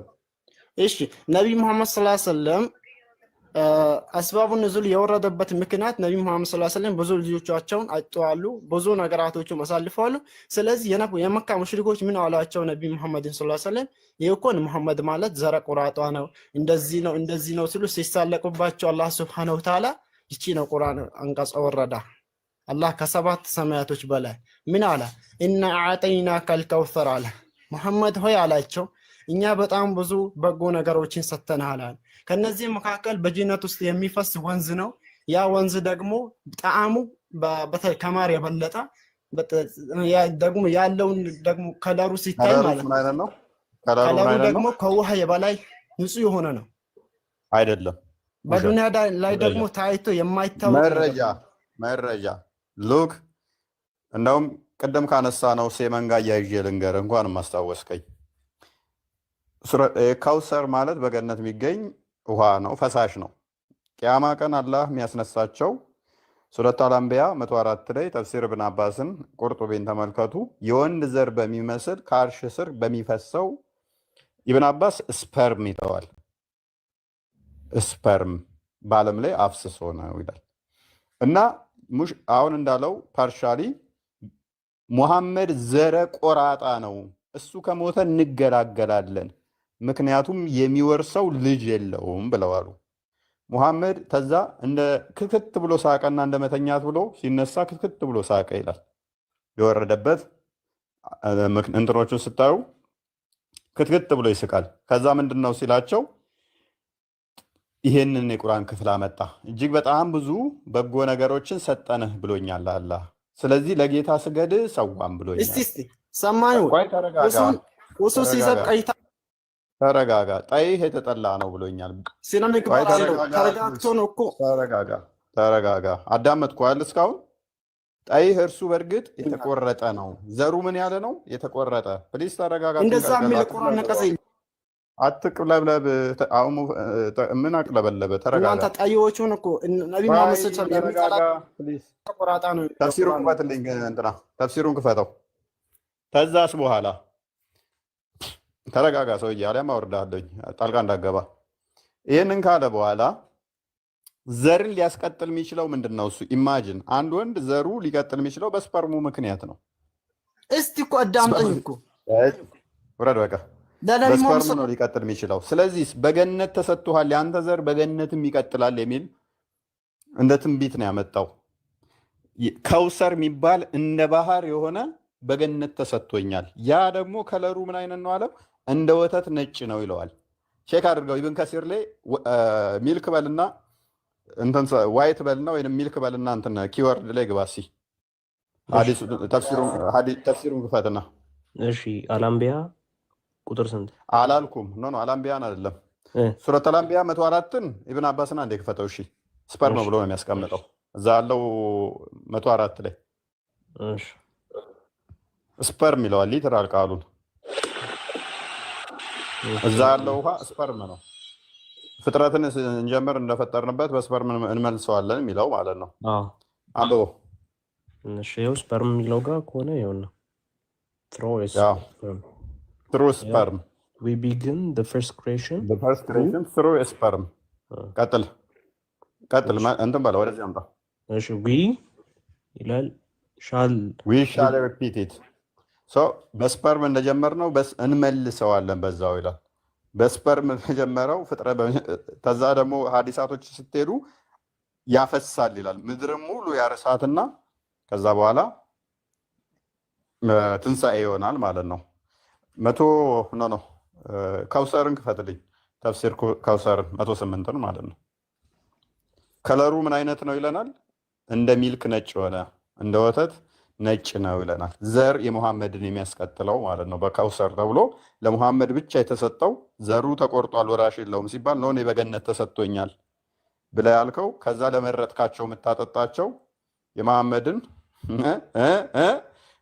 እሺ ነብዩ መሐመድ ሰለላሁ ዐለይሂ ወሰለም አስባቡን ኑዙል የወረደበት ምክንያት ነብዩ መሐመድ ሰለላሁ ዐለይሂ ወሰለም ብዙ ልጆቻቸውን አጥተዋል፣ ብዙ ነገራቶችን አሳልፈዋል። ስለዚህ የመካ ሙሽሪኮች ምን አሏቸው? ነብዩ መሐመድ ሰለላሁ ዐለይሂ ወሰለም ይኮን መሐመድ ማለት ዘረ ቁራጧ ነው፣ እንደዚህ ነው ሲሉ ሲሳለቁባቸው አላህ ሱብሓነሁ ወተዓላ ይቺ ነው ቁርአን አንቀጽ ወረዳ። አላህ ከሰባት ሰማያቶች በላይ ምን አለ? ኢና አዕጠይናከል ከውሰር አለ። መሐመድ ሆይ አላቸው እኛ በጣም ብዙ በጎ ነገሮችን ሰጥተናል። ከነዚህ መካከል በጀነት ውስጥ የሚፈስ ወንዝ ነው። ያ ወንዝ ደግሞ ጣዕሙ ከማር የበለጠ ደግሞ ያለውን ደግሞ ከለሩ ሲታይ ማለት ነው ከለሩ ደግሞ ከውሃ የበላይ ንጹህ የሆነ ነው አይደለም። በዱንያ ላይ ደግሞ ታይቶ የማይታወቅ መረጃ ሉክ እንደውም ቀደም ካነሳ ነው ሴመንጋ ያይዤ ልንገር እንኳን ማስታወስከኝ። ካውሰር ማለት በገነት የሚገኝ ውሃ ነው፣ ፈሳሽ ነው። ቂያማ ቀን አላህ የሚያስነሳቸው ሱረት አልአንቢያ 104 ላይ ተፍሲር ኢብን አባስን ቁርጡቢን ተመልከቱ። የወንድ ዘር በሚመስል ከአርሽ ስር በሚፈሰው ኢብን አባስ ስፐርም ይተዋል። ስፐርም በዓለም ላይ አፍስሶ ነው ይላል። እና አሁን እንዳለው ፓርሻሊ ሙሐመድ ዘረ ቆራጣ ነው፣ እሱ ከሞተ እንገላገላለን፣ ምክንያቱም የሚወርሰው ልጅ የለውም ብለዋሉ። ሙሐመድ ተዛ እንደ ክትክት ብሎ ሳቀና እንደ መተኛት ብሎ ሲነሳ ክትክት ብሎ ሳቀ ይላል። የወረደበት እንትኖቹን ስታዩ ክትክት ብሎ ይስቃል። ከዛ ምንድን ነው ሲላቸው ይሄንን የቁርአን ክፍል አመጣ። እጅግ በጣም ብዙ በጎ ነገሮችን ሰጠንህ ብሎኛል አላህ። ስለዚህ ለጌታ ስገድ ሰዋም ብሎኛል። እስቲ ሰማዩ ወሱ ሲዘብ ቀይታ ተረጋጋ፣ ጠይህ የተጠላ ነው ብሎኛል። ተረጋግቶ ነው እኮ ተረጋጋ። አዳመጥኩ አይደል እስካሁን። ጠይህ እርሱ በእርግጥ የተቆረጠ ነው። ዘሩ ምን ያለ ነው? የተቆረጠ። ፕሊስ ተረጋጋ። እንደዛ የሚል ቁርአን ነቀሰኝ። አትቅለብለብ። አሁን ምን አቅለበለበ? ተረጋጋ። እናንተ ጠይዎቹን እኮ ነብዩ መሐመድ ሰለላሁ ዐለይሂ ወሰለም ተቆራጣ ነው። ተፍሲሩን ክፈትልኝ፣ እንትና ተፍሲሩን ክፈተው። ከዛስ በኋላ ተረጋጋ ሰውዬ፣ አሊያም አወርዳለኝ ጣልቃ እንዳገባ። ይህንን ካለ በኋላ ዘርን ሊያስቀጥል የሚችለው ምንድን ነው? እሱ ኢማጂን አንድ ወንድ ዘሩ ሊቀጥል የሚችለው በስፐርሙ ምክንያት ነው። እስቲ እኮ አዳምጠኝ እኮ ውረድ በቃ። በስፐርሙ ነው ሊቀጥል የሚችለው። ስለዚህ በገነት ተሰጥቶሃል፣ የአንተ ዘር በገነትም ይቀጥላል የሚል እንደ ትንቢት ነው ያመጣው። ከውሰር የሚባል እንደ ባህር የሆነ በገነት ተሰጥቶኛል። ያ ደግሞ ከለሩ ምን አይነት ነው አለው? እንደ ወተት ነጭ ነው ይለዋል። ቼክ አድርገው። ኢብን ከሲር ላይ ሚልክ በልና እንትን ዋይት በልና ወይንም ሚልክ በልና እንትን ኪወርድ ላይ ግባ። እስኪ ሐዲስ ተፍሲሩን ክፈትና። እሺ አልአንቢያ ቁጥር ስንት አላልኩም? ኖ አልአንቢያን አይደለም። ሱረት አልአንቢያ 104ን ኢብን አባስን አንዴ ክፈተው። እሺ ስፐርም ብሎ ነው የሚያስቀምጠው እዛ ያለው 104 ላይ። እሺ ስፐርም ይለዋል ሊትራል ቃሉን። እዛ ያለው ውሃ ስፐርም ነው። ፍጥረትን እንጀምር እንደፈጠርንበት በስፐርም እንመልሰዋለን የሚለው ማለት ነው። አንብቦ እሺ ይኸው ስፐርም የሚለው ጋር ከሆነ ይኸውና through a Yeah. sperm. through Yeah. sperm. We begin the first creation The first creation through a sperm. ቀጥል እንትን በለው ወደዚህ አምጣ። እሺ we ይላል we shall repeat it. so በስፐርም እንደጀመርነው እንመልሰዋለን በዛው ይላል። በስፐርም ተጀመረው ፍጥረ ተዛ ደግሞ ሐዲሳቶች ስትሄዱ ያፈሳል ይላል። ምድርም ሙሉ ያርሳትና ከዛ በኋላ ትንሣኤ ይሆናል ማለት ነው። ከውሰርን ክፈትልኝ። ተፍሲር ከውሰርን 108 ማለት ነው። ከለሩ ምን አይነት ነው ይለናል? እንደ ሚልክ ነጭ ሆነ፣ እንደ ወተት ነጭ ነው ይለናል። ዘር የሙሐመድን የሚያስቀጥለው ማለት ነው። በከውሰር ተብሎ ለሙሐመድ ብቻ የተሰጠው ዘሩ ተቆርጧል ወራሽ የለውም ሲባል ነው እኔ በገነት ተሰጥቶኛል ብለህ ያልከው። ከዛ ለመረጥካቸው የምታጠጣቸው የሙሐመድን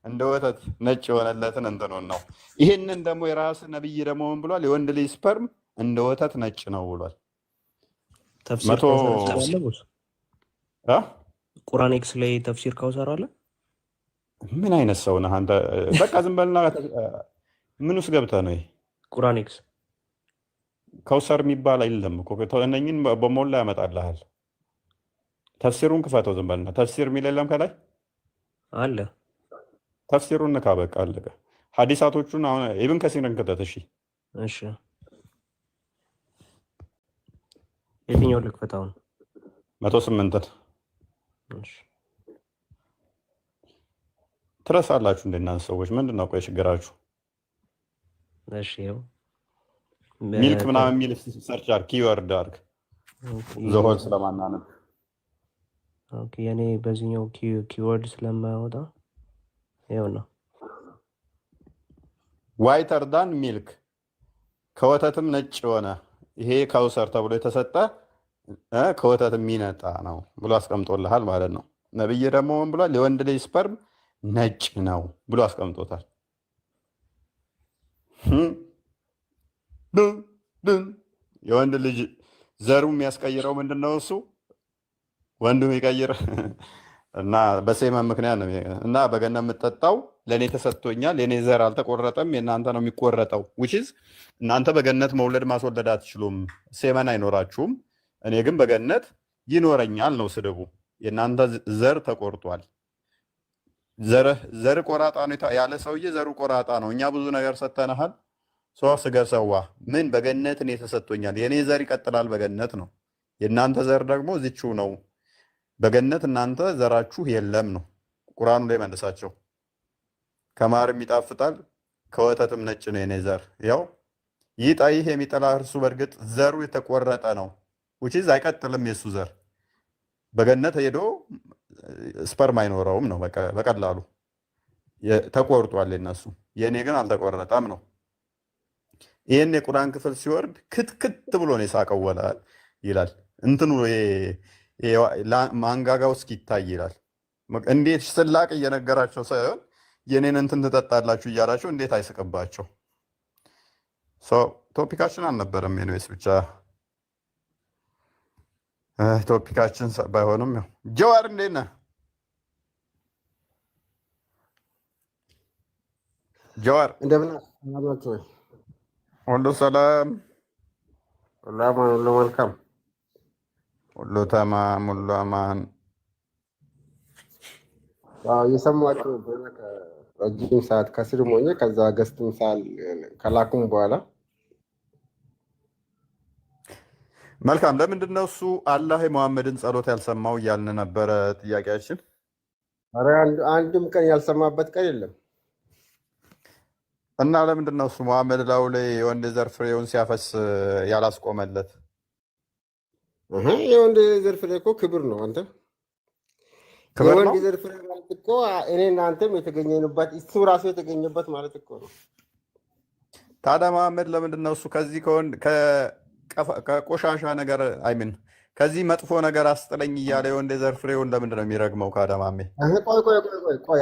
እንደ ወተት ነጭ የሆነለትን እንትኑን ነው። ይህንን ደግሞ የራስ ነብይ ደግሞ ምን ብሏል? የወንድ ልጅ ስፐርም እንደ ወተት ነጭ ነው ብሏል። ቁርአን ኤክስ ላይ ተፍሲር ካውሰር አለ። ምን አይነት ሰው ነህ አንተ? በቃ ዝም በልና ምን ውስጥ ገብተህ ነው? ቁርአን ኤክስ ከውሰር የሚባል አይደለም እኮ እነኝን በሞላ ያመጣልሃል። ተፍሲሩን ክፈተው ዝም በልና። ተፍሲር የሚል የለም ከላይ አለ። ተፍሲሩን ንካ፣ በቃ አለቀ። ሐዲሳቶቹን አሁን ኢብን ከሲርን ክተት። እሺ የትኛው ልክፈት? አሁን 108 ትረሳላችሁ እንደ እናንተ ሰዎች። ምንድን ነው ቆይ ችግራችሁ? እሺ ይኸው ሚልክ ምናምን የሚል ሰርች አድርግ፣ ኪወርድ አድርግ። ዘሆን ስለማናነብ ኦኬ። የኔ በዚህኛው ኪወርድ ስለማያወጣ ይኸው ነው። ዋይተር ዳን ሚልክ ከወተትም ነጭ ሆነ። ይሄ ከውሰር ተብሎ የተሰጠ ከወተት የሚነጣ ነው ብሎ አስቀምጦልሃል ማለት ነው። ነብይ ደግሞ ምን ብሏል? የወንድ ልጅ ስፐርም ነጭ ነው ብሎ አስቀምጦታል። የወንድ ልጅ ዘሩ የሚያስቀይረው ምንድን ነው? እሱ ወንዱ የሚቀይር እና በሴመን ምክንያት ነው። እና በገነት የምትጠጣው ለእኔ ተሰጥቶኛል፣ የኔ ዘር አልተቆረጠም፣ የእናንተ ነው የሚቆረጠው። ዊችዝ እናንተ በገነት መውለድ ማስወለድ አትችሉም፣ ሴመን አይኖራችሁም። እኔ ግን በገነት ይኖረኛል ነው ስድቡ። የእናንተ ዘር ተቆርጧል። ዘር ቆራጣ ነው ያለ ሰውዬ ዘሩ ቆራጣ ነው። እኛ ብዙ ነገር ሰተናሃል። ስገሰዋ ምን በገነት እኔ ተሰጥቶኛል፣ የእኔ ዘር ይቀጥላል በገነት ነው። የእናንተ ዘር ደግሞ እዚችው ነው በገነት እናንተ ዘራችሁ የለም ነው። ቁርአኑ ላይ መልሳቸው። ከማርም ይጣፍጣል ከወተትም ነጭ ነው የኔ ዘር። ያው ይህ የሚጠላ እርሱ በእርግጥ ዘሩ የተቆረጠ ነው። ውጪዝ አይቀጥልም የሱ ዘር በገነት ሄዶ ስፐርም አይኖረውም ነው። በቀላሉ ተቆርጧል የነሱ፣ የኔ ግን አልተቆረጠም ነው። ይሄን የቁርአን ክፍል ሲወርድ ክትክት ብሎ ነው የሳቀወለ ይላል። እንትኑ ማንጋጋው እስኪታይ ይላል። እንዴት ስላቅ እየነገራቸው ሳይሆን የኔን እንትን ትጠጣላችሁ እያላቸው እንዴት አይስቅባቸው። ቶፒካችን አልነበረም። ኤኒዌይስ ብቻ ቶፒካችን ባይሆንም ያው ጀዋር እንዴት ነህ? ጀዋር እንደምን አላችሁ? ሁሉ ሰላም፣ ሁሉ መልካም፣ ሁሉ ተማም፣ ሁሉ አማን። የሰማችሁ ረጅም ሰዓት ከስር ሆኜ ከዛ ገዝትም ሳል ከላኩም በኋላ መልካም። ለምንድን ነው እሱ አላህ የሙሐመድን ጸሎት ያልሰማው እያልን ነበረ ጥያቄያችን። ኧረ አንድም ቀን ያልሰማበት ቀን የለም። እና ለምንድን ነው እሱ ሙሐመድ ላዩ ላይ የወንድ ዘር ፍሬውን ሲያፈስ ያላስቆመለት? የወንድ ዘር ፍሬ እኮ ክብር ነው። አንተ የወንድ ዘር ፍሬ ማለት እኮ እኔ እናንተም የተገኘንበት እሱ ራሱ የተገኘበት ማለት እኮ ነው። ታዲያ ሙሐመድ ለምንድን ነው እሱ ከዚህ ከቆሻሻ ነገር አይምን ከዚህ መጥፎ ነገር አስጥለኝ እያለ የወንድ ዘር ፍሬውን ለምንድን ነው የሚረግመው? ካደማሜ ቆይ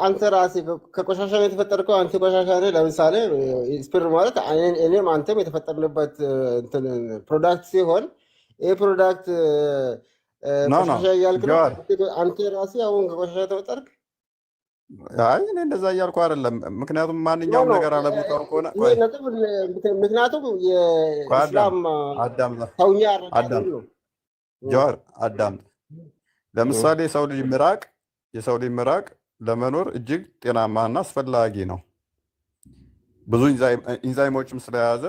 አንተ ራስህ ከቆሻሻ ነው የተፈጠርከው። አንተ ቆሻሻ ነህ። ለምሳሌ ስፐር ማለት እኔም አንተም የተፈጠርንበት ፕሮዳክት ሲሆን ይህ ፕሮዳክት ቆሻሻ እያልክ ነው አንተ ራስህ አሁን ከቆሻሻ ተፈጠርክ። አይ እኔ እንደዛ እያልኩ አይደለም። ምክንያቱም ማንኛውም ነገር አለቦታው ከሆነ ምክንያቱም አዳም የእስላም ሰውኛ አዳም ነው። ጀዋር አዳም ለምሳሌ የሰው ልጅ ምራቅ ለመኖር እጅግ ጤናማና አስፈላጊ ነው። ብዙ ኢንዛይሞችም ስለያዘ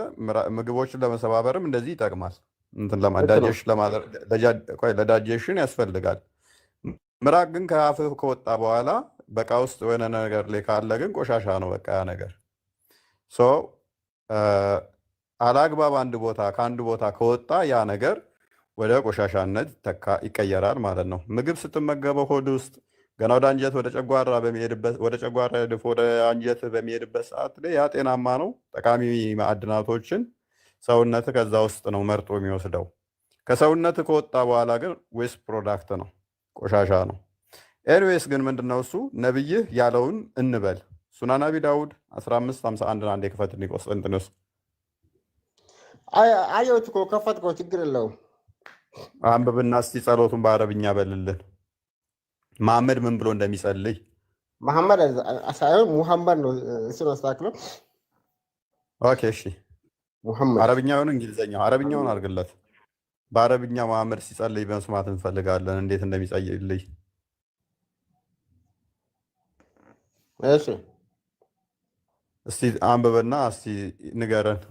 ምግቦችን ለመሰባበርም እንደዚህ ይጠቅማል። ለዳጀሽን ያስፈልጋል። ምራቅ ግን ከአፍህ ከወጣ በኋላ በቃ ውስጥ የሆነ ነገር ላይ ካለ ግን ቆሻሻ ነው። በቃ ያ ነገር አላግባብ ከአንድ ቦታ ከወጣ ያ ነገር ወደ ቆሻሻነት ይቀየራል ማለት ነው። ምግብ ስትመገበው ሆድ ውስጥ ገና ወደ አንጀት ወደ ጨጓራ ድፎ ወደ አንጀት በሚሄድበት ሰዓት ላይ ያ ጤናማ ነው። ጠቃሚ ማዕድናቶችን ሰውነት ከዛ ውስጥ ነው መርጦ የሚወስደው። ከሰውነት ከወጣ በኋላ ግን ዌስት ፕሮዳክት ነው፣ ቆሻሻ ነው። ኤንዌስ ግን ምንድነው እሱ ነብይህ ያለውን እንበል። ሱናን አቢ ዳውድ 1551 አንዴ ክፈትልኝ ቆስጠንጥኖስ። አየሁት እኮ ከፈትከው፣ ችግር የለውም። አንብብና እስቲ ጸሎቱን በአረብኛ በልልን። መሐመድ ምን ብሎ እንደሚጸልይ መሐመድ ሳይሆን ሙሐመድ ነው። እሱን አስተካክለው። ኦኬ እሺ፣ አረብኛውን እንግሊዘኛው አረብኛውን አድርግለት። በአረብኛ መሐመድ ሲጸልይ በመስማት እንፈልጋለን፣ እንዴት እንደሚጸልይ። እሺ እስቲ አንብበና እስቲ ንገረን።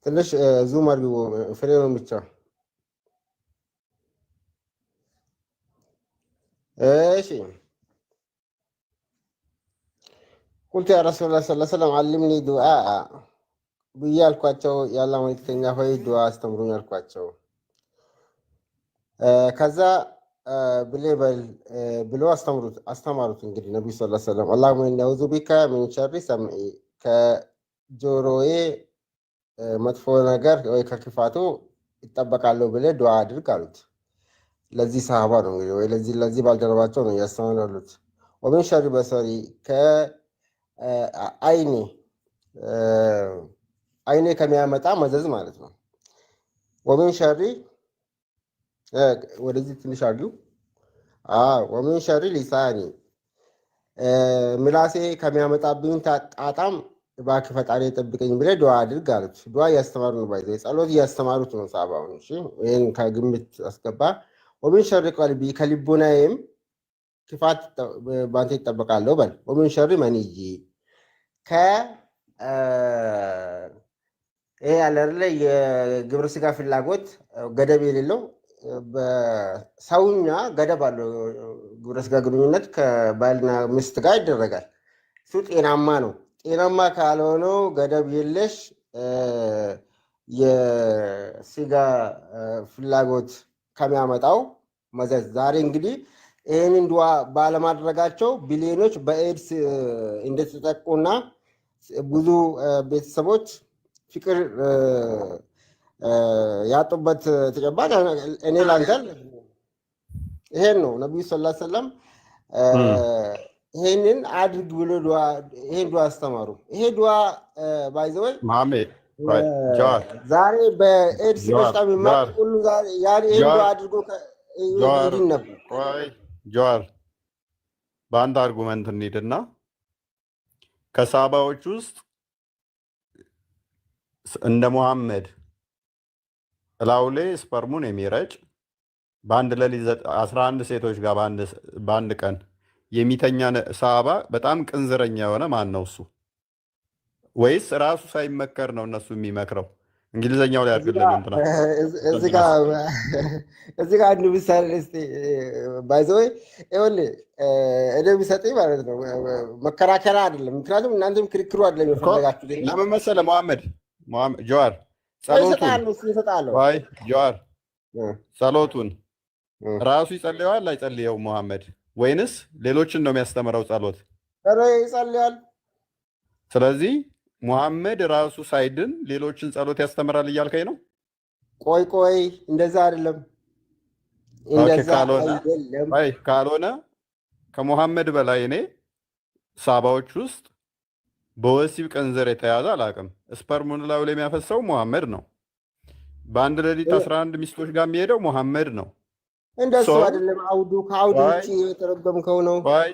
ትንሽ ዙም አድርጎ ፍሬውን ብቻ። እሺ ቁልቱ ያ ረሱላህ ሰለላሁ ዐለይሂ ወሰለም አልምኒ ዱዓ ብዬ አልኳቸው። ያለ መልክተኛ ሆይ ዱዓ አስተምሩኝ አልኳቸው። ከዛ ብሌበል ብሎ አስተማሩት። እንግዲህ ነቢዩ ሰለላሁ ዐለይሂ ወሰለም አላሁመ ኢኒ አዑዙ ቢከ ሚን ሸሪ ሰምዒ ከጆሮዬ መጥፎ ነገር ወይ ከክፋቱ ይጠበቃለሁ ብለህ ዱዓ አድርግ አሉት። ለዚህ ሰሃባ ነው እንግዲህ ወይ ለዚህ ባልደረባቸው ነው እያስተማሩ ያሉት። ወሚን ሸሪ በሰሪ አይኔ ከሚያመጣ መዘዝ ማለት ነው። ወሚን ሸሪ ወደዚህ ትንሽ አድርጊው። ወሚን ሸሪ ሊሳኒ ምላሴ ከሚያመጣብኝ ጣጣም እባክህ ፈጣሪ ጠብቀኝ ብለህ ዱዓ አድርግ አሉት። ዱዓ እያስተማሩ ነው፣ ባይዘ ጸሎት እያስተማሩት ነው ሰሃባውን። እሺ ይሄን ከግምት አስገባ። ወሚን ሸሪ ቀልቢ ከልቦናዬም ክፋት ባንተ ይጠበቃለሁ በል። ወሚን ሸሪ መንይ ይሄ ያለ አይደለ የግብረ ስጋ ፍላጎት ገደብ የሌለው በሰውኛ ገደብ አለው። ግብረ ስጋ ግንኙነት ከባልና ሚስት ጋር ይደረጋል። እሱ ጤናማ ነው። ጤናማ ካልሆነው ገደብ የለሽ የስጋ ፍላጎት ከሚያመጣው መዘዝ ዛሬ እንግዲህ ይህንን ዱዓ ባለማድረጋቸው ቢሊዮኖች በኤድስ እንደተጠቁና ብዙ ቤተሰቦች ፍቅር ያጡበት ተጨባጭ እኔ ላንተል ይሄን ነው ነቢዩ ሰለላሁ ዐለይሂ ወሰለም ይሄንን አድርግ ብሎ ይሄን ዱዓ አስተማሩ። ይሄ ዱዓ ባይዘወይ ዛሬ በኤድስ በሽታ የሚመጡ ሁሉ ይሄን ዱዓ አድርጎ ይድን ነበር። ጀዋር በአንድ አርጉመንት እንሂድና ከሳባዎች ውስጥ እንደ ሙሐመድ እላው ላይ ስፐርሙን የሚረጭ በአንድ ሌሊት 11 ሴቶች ጋር በአንድ ቀን የሚተኛ ሳባ በጣም ቅንዝረኛ የሆነ ማን ነው እሱ? ወይስ ራሱ ሳይመከር ነው እነሱ የሚመክረው? እንግሊዘኛው ላይ አድርግልን እንትና እዚህ ጋር አንዱ ምሳሌ እስቲ ባይዘወይ ይኸውልህ እኔ የሚሰጠኝ ማለት ነው መከራከሪያ አይደለም። ምክንያቱም እናንተም ክርክሩ አይደለም የፈለጋችሁት። ለምን መሰለህ መሐመድ ጀዋር ጸሎቱን ራሱ ይጸልየዋል አይጸልየው መሐመድ? ወይንስ ሌሎችን ነው የሚያስተምረው ጸሎት? ይጸልያል። ስለዚህ ሙሐመድ ራሱ ሳይድን ሌሎችን ጸሎት ያስተምራል እያልከኝ ነው? ቆይ እንደዛ አይደለም። ካልሆነ ከሙሐመድ በላይ እኔ ሳባዎች ውስጥ በወሲብ ቅንዝር የተያዘ አላውቅም። ስፐርሙን ላዩ ላይ የሚያፈሰው ሙሐመድ ነው። በአንድ ሌሊት 11 ሚስቶች ጋር የሚሄደው ሙሐመድ ነው። እንደሱ አይደለም አውዱ ከአውዱ ውጪ የተረጎምከው ነው። ወይ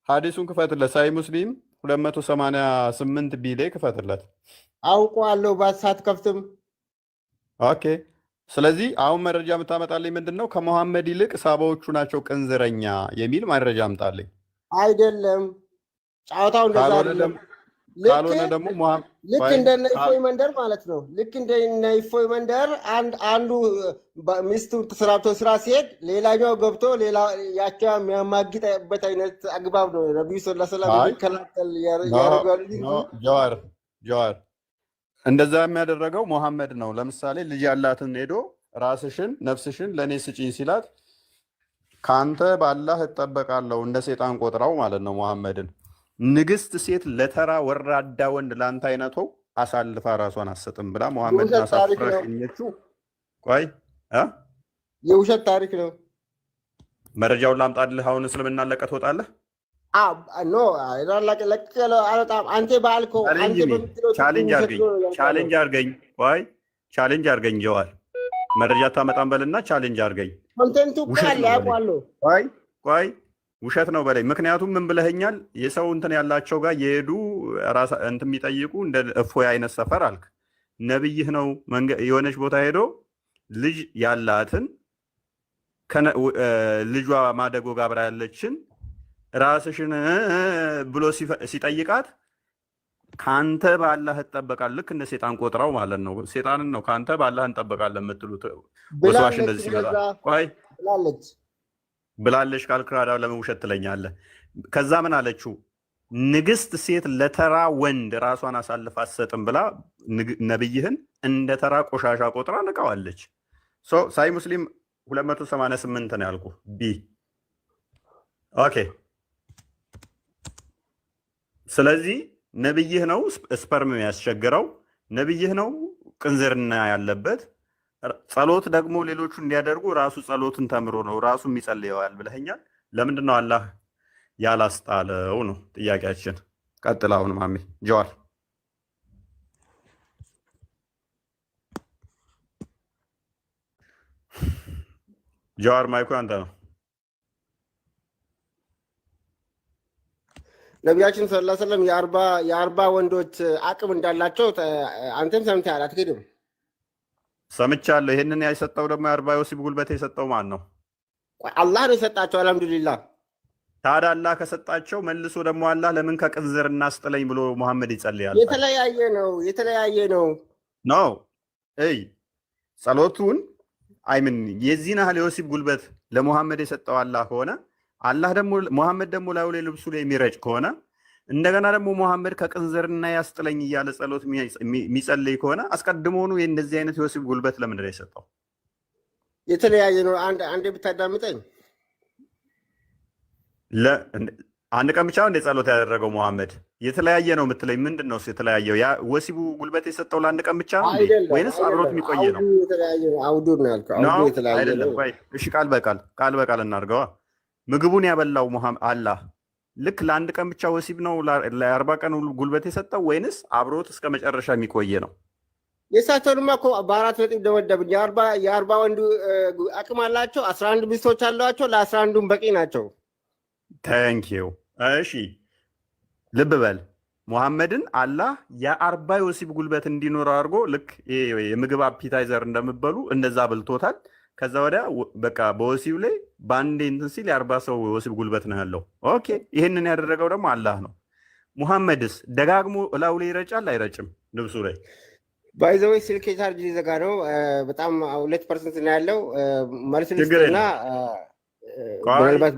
ሐዲሱን ክፈትለት። ሳይ ሙስሊም 288 ቢሌ ክፈትለት። አውቀዋለሁ ባሳት ከፍትም። ኦኬ። ስለዚህ አሁን መረጃ የምታመጣልኝ ምንድን ነው? ከመሐመድ ይልቅ ሳባዎቹ ናቸው ቅንዝረኛ የሚል መረጃ አምጣልኝ። አይደለም ጨዋታው እንደዛ አይደለም። ካልሆነ ደግሞ ልክ እንደ እፎይ መንደር ማለት ነው። ልክ እንደ እፎይ መንደር አንዱ ሚስቱ ተሰራብቶ ስራ ሲሄድ ሌላኛው ገብቶ ሌላ ያቸው የሚያማግጥበት አይነት አግባብ ነው። ነብዩ ሰለላሁ ዐለይሂ ወሰለም ይከላከል ያደርጋሉ። ጀዋር እንደዛ የሚያደረገው መሐመድ ነው። ለምሳሌ ልጅ ያላትን ሄዶ ራስሽን ነፍስሽን ለእኔ ስጪኝ ሲላት ከአንተ ባላህ እጠበቃለሁ እንደ ሴጣን ቆጥራው ማለት ነው መሐመድን። ንግስት ሴት ለተራ ወራዳ ወንድ ለአንተ አይነቱ አሳልፋ ራሷን አሰጥም ብላ መሐመድን አሳፍረሽኘችው። ቆይ የውሸት ታሪክ ነው። መረጃውን ላምጣልህ። አሁን እስልምና ለቀህ ትወጣለህ? ኖ አንተ ባልከው ቻሌንጅ አርገኝ። ቆይ ቻሌንጅ አርገኝ። ጀዋል መረጃ ታመጣም በልና ቻሌንጅ አርገኝ። ኮንቴንቱ ቃል ያውቃለሁ። ቆይ ውሸት ነው በላይ። ምክንያቱም ምን ብለኸኛል? የሰው እንትን ያላቸው ጋር የሄዱ ራሳ እንትን የሚጠይቁ እንደ እፎይ አይነት ሰፈር አልክ። ነብይህ ነው የሆነች ቦታ ሄዶ ልጅ ያላትን ልጇ ማደጎ ጋር አብራ ያለችን ራስሽን ብሎ ሲጠይቃት ካንተ ባላህ እጠበቃለሁ። ልክ እንደ ሴጣን ቆጥራው ማለት ነው። ሴጣንን ነው ካንተ ባላህ እንጠበቃለን የምትሉት። ወስዋሽ እንደዚህ ሲመጣ ቆይ ብላለሽ ካልክራዳ ለምን ውሸት ትለኛለህ? ከዛ ምን አለችው? ንግስት ሴት ለተራ ወንድ ራሷን አሳልፋ አትሰጥም ብላ ነብይህን እንደ ተራ ቆሻሻ ቆጥራ ንቀዋለች። ሳይ ሙስሊም 288 ነው ያልኩ ቢ። ኦኬ። ስለዚህ ነብይህ ነው ስፐርም ያስቸግረው፣ ነብይህ ነው ቅንዝርና ያለበት። ጸሎት ደግሞ ሌሎቹ እንዲያደርጉ ራሱ ጸሎትን ተምሮ ነው ራሱ የሚጸልየዋል ብለኸኛል። ለምንድን ነው አላህ ያላስጣለው ነው ጥያቄያችን። ቀጥል። አሁን ማሚ ጀዋር ማይኩ አንተ ነው። ነቢያችን ሰለላሁ ዐለይሂ ወሰለም የአርባ ወንዶች አቅም እንዳላቸው አንተም ሰምተሃል አትክድም? ሰምቻለሁ። ይሄንን የሰጠው ደግሞ የአርባ የወሲብ ጉልበት የሰጠው ማን ነው? አላህ ነው የሰጣቸው። አልሐምዱሊላህ። ታዲያ አላህ ከሰጣቸው መልሶ ደግሞ አላህ ለምን ከቅንዝር እናስጥለኝ ብሎ መሐመድ ይጸልያል? የተለያየ ነው ነው ጸሎቱን አይምን የዚህን ያህል የወሲብ ጉልበት ለመሐመድ የሰጠው አላህ ከሆነ አላህ ደግሞ መሐመድ ደግሞ ላዩ ላይ ልብሱ ላይ የሚረጭ ከሆነ እንደገና ደግሞ መሐመድ ከቅንዝርና ያስጥለኝ እያለ ጸሎት የሚጸልይ ከሆነ አስቀድሞውኑ የእንደዚህ አይነት የወሲብ ጉልበት ለምንድን ነው የሰጠው? የተለያየ ነው። አንዴ ብታዳምጠኝ አንድ ቀን ብቻ እንደ ጸሎት ያደረገው መሐመድ የተለያየ ነው የምትለኝ ምንድን ነው? የተለያየው ያ ወሲቡ ጉልበት የሰጠው ለአንድ ቀን ብቻ ነው ወይንስ አብሮት የሚቆየ ነው? አውዱ ነው ያልከው። አውዱ የተለያየ ነው። እሺ ቃል በቃል እናድርገዋ። ምግቡን ያበላው አላህ ልክ ለአንድ ቀን ብቻ ወሲብ ነው ለ40 ቀን ጉልበት የሰጠው ወይንስ አብሮት እስከ መጨረሻ የሚቆየ ነው? የእሳቸውንማ እኮ በአራት ነጥብ ደመደብን። የአርባ ወንዱ አቅም አላቸው። 11 ሚስቶች አሏቸው። ለ11ዱም በቂ ናቸው። ታንኪዩ። እሺ ልብ በል ሙሐመድን አላህ የ40 የወሲብ ጉልበት እንዲኖረው አድርጎ ልክ የምግብ አፒታይዘር እንደምበሉ እንደዛ ብልቶታል። ከዛ ወዲያ በቃ በወሲብ ላይ በአንዴ እንትን ሲል የ40 ሰው የወሲብ ጉልበት ነው ያለው። ኦኬ። ይህንን ያደረገው ደግሞ አላህ ነው። ሙሐመድስ ደጋግሞ እላው ላይ ይረጫል አይረጭም? ልብሱ ላይ ባይዘወይ ስልክ ቻርጅ ሊዘጋ ነው። በጣም 2% ነው ያለው። መልስ ልስጥና ምናልባት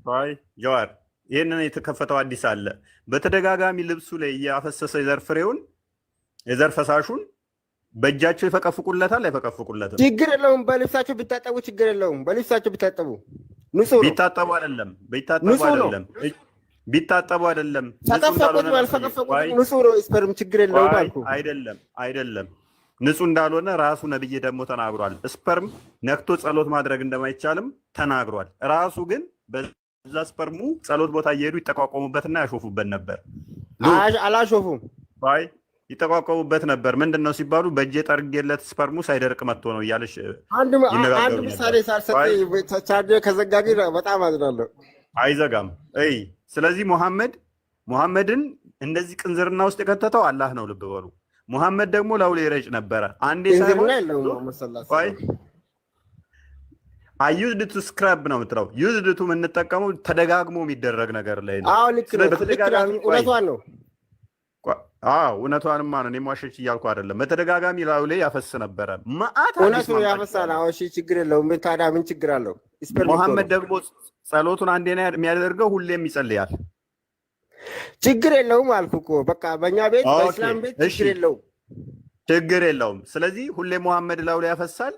ቆይ ጀዋር ይህንን የተከፈተው አዲስ አለ። በተደጋጋሚ ልብሱ ላይ እያፈሰሰ የዘር ፍሬውን የዘር ፈሳሹን በእጃቸው ይፈቀፍቁለታል አይፈቀፍቁለትም? ችግር የለውም። በልብሳቸው ቢታጠቡ ችግር የለውም። በልብሳቸው ቢታጠቡ ንጹህ ነው። ቢታጠቡ አይደለም ተፈቀፈቁት ንጹህ ነው። ስፐርም ችግር የለውም አልኩ። አይደለም ንጹህ እንዳልሆነ ራሱ ነብይ ደግሞ ተናግሯል። ስፐርም ነክቶ ጸሎት ማድረግ እንደማይቻልም ተናግሯል። ራሱ ግን በዛ ስፐርሙ ጸሎት ቦታ እየሄዱ ይጠቋቋሙበትና ያሾፉበት ነበር። አላሾፉም። ይጠቋቋሙበት ነበር። ምንድነው ሲባሉ በእጄ ጠርጌለት ስፐርሙ ሳይደርቅ መጥቶ ነው እያለሽ አንድ ይነጋገሩ ምሳሌ ነበር። ሳልሰጥ ቻርጀር ከዘጋጊ በጣም አዝናለሁ። አይዘጋም። ስለዚህ ሙሐመድን እንደዚህ ቅንዝርና ውስጥ የከተተው አላህ ነው። ልብ በሉ። ሙሐመድ ደግሞ ለውሌ ረጭ ነበረ። አንዴ ሳይሆን ዩዝድ ቱ ስክራብ ነው የምትለው። ዩዝድ ቱ የምንጠቀመው ተደጋግሞ የሚደረግ ነገር ላይ ነው። አዎ ልክ ነው። እውነቷን ነው። እውነቷንማ ነው። እኔ ዋሸች እያልኩ አይደለም። በተደጋጋሚ ላዩ ላይ ያፈስ ነበረ። እውነቱ ያፈሳል። አዎ እሺ፣ ችግር የለውም። ታዲያ ምን ችግር አለው? ሙሐመድ ደግሞ ጸሎቱን አንዴ ነው የሚያደርገው፣ ሁሌም ይጸልያል። ችግር የለውም አልኩ እኮ። በቃ በእኛ ቤት በእስላም ቤት ችግር የለውም። ስለዚህ ሁሌም ሙሐመድ ላዩ ላይ ያፈሳል።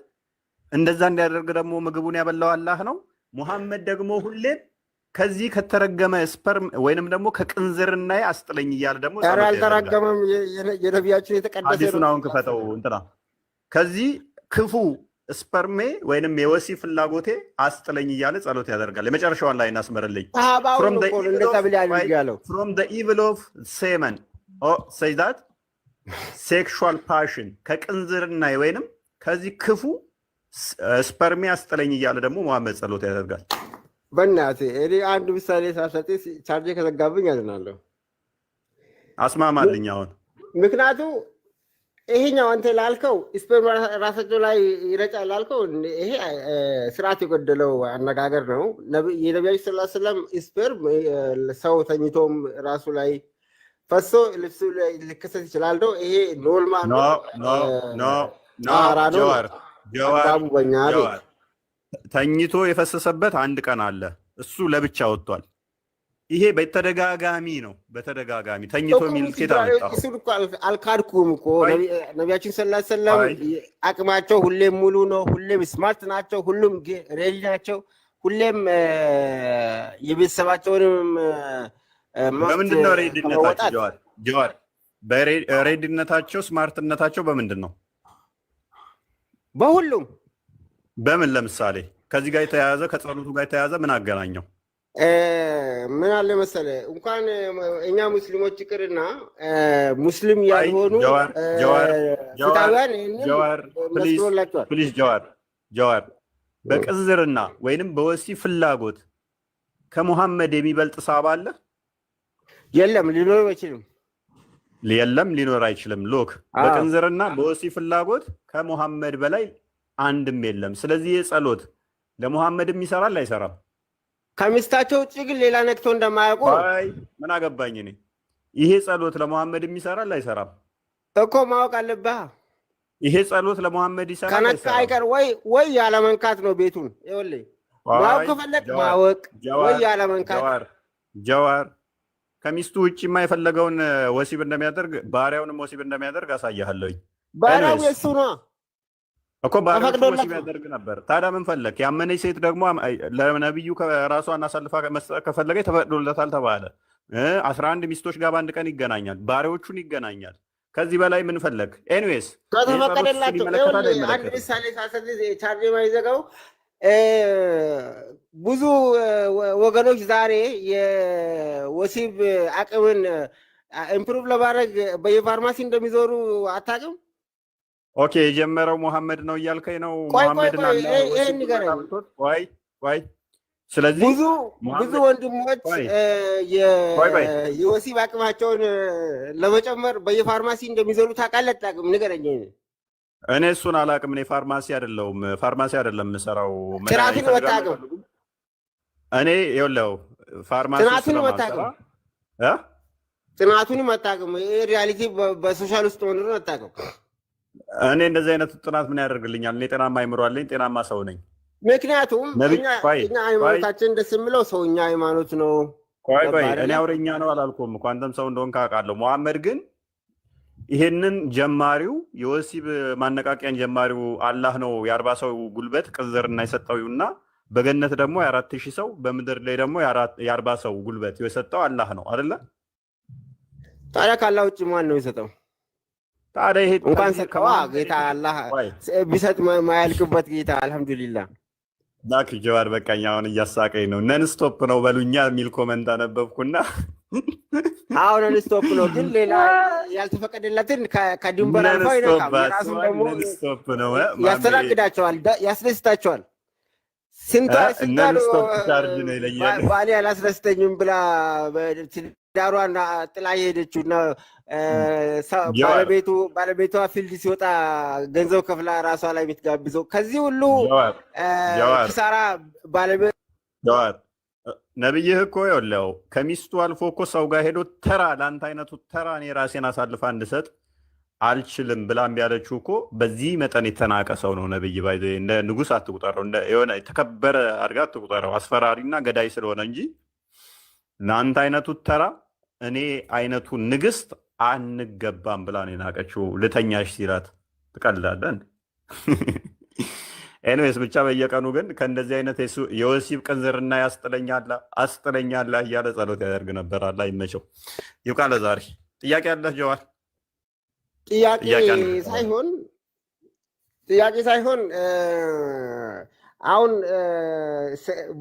እንደዛ እንዲያደርግ ደግሞ ምግቡን ያበላው አላህ ነው። ሙሐመድ ደግሞ ሁሌም ከዚህ ከተረገመ ስፐርም ወይንም ደግሞ ከቅንዝርና አስጥለኝ እያለ ደግሞ አልተረገመም። የነቢያችን የተቀደሰ ሐዲሱን አሁን ክፈተው እንትና ከዚህ ክፉ ስፐርሜ ወይንም የወሲብ ፍላጎቴ አስጥለኝ እያለ ጸሎት ያደርጋል። የመጨረሻውን ላይ እናስመርልኝ from the evil of semen say that sexual passion ከቅንዝርና ወይንም ከዚህ ክፉ ስፐርሜ አስጥለኝ እያለ ደግሞ ሙሐመድ ጸሎት ያደርጋል። በእናትህ እኔ አንድ ምሳሌ ሳልሰጥ ቻርጅ ከዘጋብኝ ያዝናለሁ። አስማማልኝ አሁን ምክንያቱ ይሄኛው አንተ ላልከው ስፐርም ራሳቸው ላይ ይረጫል ላልከው ይሄ ስርዓት የጎደለው አነጋገር ነው። የነቢያችን ሰለላሁ ዐለይሂ ወሰለም ስፐርም ሰው ተኝቶም ራሱ ላይ ፈሶ ልብሱ ላይ ሊከሰት ይችላል ነው። ይሄ ኖርማል ነው። ተኝቶ የፈሰሰበት አንድ ቀን አለ። እሱ ለብቻ ወጥቷል። ይሄ በተደጋጋሚ ነው። በተደጋጋሚ ተኝቶ የሚል ኬታ አመጣው። እሱ እኮ አልካድኩም እኮ ነቢያችን ሰለላሁ ዐለይሂ ወሰለም አቅማቸው ሁሌም ሙሉ ነው። ሁሌም ስማርት ናቸው። ሁሉም ሬዲ ናቸው። ሁሌም የቤተሰባቸውንም በምንድን ነው ሬዲነታቸው? ጀዋር በሬዲነታቸው ስማርትነታቸው በምንድን ነው? በሁሉም በምን ለምሳሌ ከዚህ ጋር የተያያዘ ከጸሎቱ ጋር የተያያዘ ምን አገናኘው? ምን አለ መሰለ እንኳን እኛ ሙስሊሞች ይቅርና ሙስሊም ያልሆኑ ጀዋር በቅንዝርና ወይንም በወሲብ ፍላጎት ከሙሐመድ የሚበልጥ ሳባ አለ? የለም፣ ሊኖር አይችልም። ሊኖር አይችልም። ሎክ በቅንዝርና በወሲብ ፍላጎት ከሙሐመድ በላይ አንድም የለም። ስለዚህ የጸሎት ለሙሐመድም ይሰራል አይሰራም? ከሚስታቸው ውጭ ግን ሌላ ነክቶ እንደማያውቁ ምን አገባኝ እኔ። ይሄ ጸሎት ለሙሐመድም ይሰራል አይሰራም እኮ ማወቅ አለብህ። ይሄ ጸሎት ለሙሐመድ ይሰራል ከነካ አይቀር ወይ ያለመንካት ነው ቤቱን። ይኸውልህ ማወቅ ከፈለግ ማወቅ ወይ ያለመንካት። ጀዋር ከሚስቱ ውጭ የማይፈለገውን ወሲብ እንደሚያደርግ ባሪያውንም ወሲብ እንደሚያደርግ አሳያለሁኝ። ባሪያው የሱ ነው እኮ ባሪያው ወሲብ ያደርግ ነበር። ታዲያ ምን ፈለክ? ያመነች ሴት ደግሞ ለነብዩ ከራሷን አሳልፋ መስጠት ከፈለገ ተፈቅዶለታል ተባለ። 11 ሚስቶች ጋር በአንድ ቀን ይገናኛል፣ ባሪያዎቹን ይገናኛል። ከዚህ በላይ ምን ፈለክ? ኤኒዌይስ ከተፈቀደላቸው አንድ ምሳሌ ሳሰጥ ቻርጅ ማይዘጋው ብዙ ወገኖች ዛሬ የወሲብ አቅምን ኢምፕሩቭ ለማድረግ በየፋርማሲ እንደሚዞሩ አታውቅም? ኦኬ፣ የጀመረው ሙሐመድ ነው እያልከኝ ነው? ሙሐመድና ስለዚህ ብዙ ወንድሞች የወሲብ አቅማቸውን ለመጨመር በየፋርማሲ እንደሚዞሩ ታውቃለህ? አታውቅም? ንገረኝ። እኔ እሱን አላውቅም። እኔ ፋርማሲ አይደለም የምሰራው። ጥናቱን መታቀም እኔ ይኸውልህ ፋርማሲ ጥናቱን መታቀም ሪያሊቲ በሶሻል ውስጥ ሆኖ መታቀም። እኔ እንደዚህ አይነት ጥናት ምን ያደርግልኛል? እኔ ጤናማ አይምሮ አለኝ፣ ጤናማ ሰው ነኝ። ምክንያቱም እኛ ሃይማኖታችን ደስ የሚለው ሰውኛ ሃይማኖት ነው። እኔ አውሬኛ ነው አላልኩም እኮ አንተም ሰው እንደሆንክ አውቃለሁ። ሙሐመድ ግን ይሄንን ጀማሪው የወሲብ ማነቃቂያን ጀማሪው አላህ ነው። የ40 ሰው ጉልበት ቅንዝርና የሰጠውና በገነት ደግሞ የ4000 ሰው በምድር ላይ ደግሞ የ40 ሰው ጉልበት የሰጠው አላህ ነው አይደለ? ታዲያ ካላህ ውጭ ማን ነው የሰጠው? ታዲያ ይሄ እንኳን ሰጠዋ ጌታ አላህ ቢሰጥ ማያልቅበት ጌታ አልሐምዱሊላህ። ዳክ ጀዋር በቃኝ። አሁን እያሳቀኝ ነው። ነን ስቶፕ ነው በሉኛ የሚል ኮመንት አነበብኩና አሁን ስቶፕ ነው፣ ግን ሌላ ያልተፈቀደለትን ከድንበር አልፎ አይነካም። የራሱን ደግሞ ያስተናግዳቸዋል፣ ያስደስታቸዋል። ስንቷ ሲባሉ ባሌ አላስደስተኝም ብላ ዳሯን ጥላ የሄደችው እና ባለቤቷ ፊልድ ሲወጣ ገንዘብ ከፍላ ራሷ ላይ የምትጋብዘው ከዚህ ሁሉ ኪሳራ ባለቤት ነብይህ እኮ ያለው ከሚስቱ አልፎ እኮ ሰው ጋር ሄዶ ተራ ለአንተ አይነቱ ተራ እኔ ራሴን አሳልፋ እንድሰጥ አልችልም ብላ እምቢ ያለችው እኮ በዚህ መጠን የተናቀ ሰው ነው። ነብይ ባይ እንደ ንጉስ አትቁጠረው፣ እንደ የሆነ የተከበረ አድርጋ አትቁጠረው። አስፈራሪና ገዳይ ስለሆነ እንጂ ለአንተ አይነቱ ተራ እኔ አይነቱ ንግስት አንገባም ብላ ነው የናቀችው። ልተኛሽ ሲላት ትቀልዳለህ። ኤኒዌይስ ብቻ በየቀኑ ግን ከእንደዚህ አይነት የወሲብ ቅንዝርና አስጥለኛላ እያለ ጸሎት ያደርግ ነበር። አላህ ይመቸው። ይብቃ ለዛሬ። ጥያቄ ያለህ ጀዋር? ጥያቄ ሳይሆን አሁን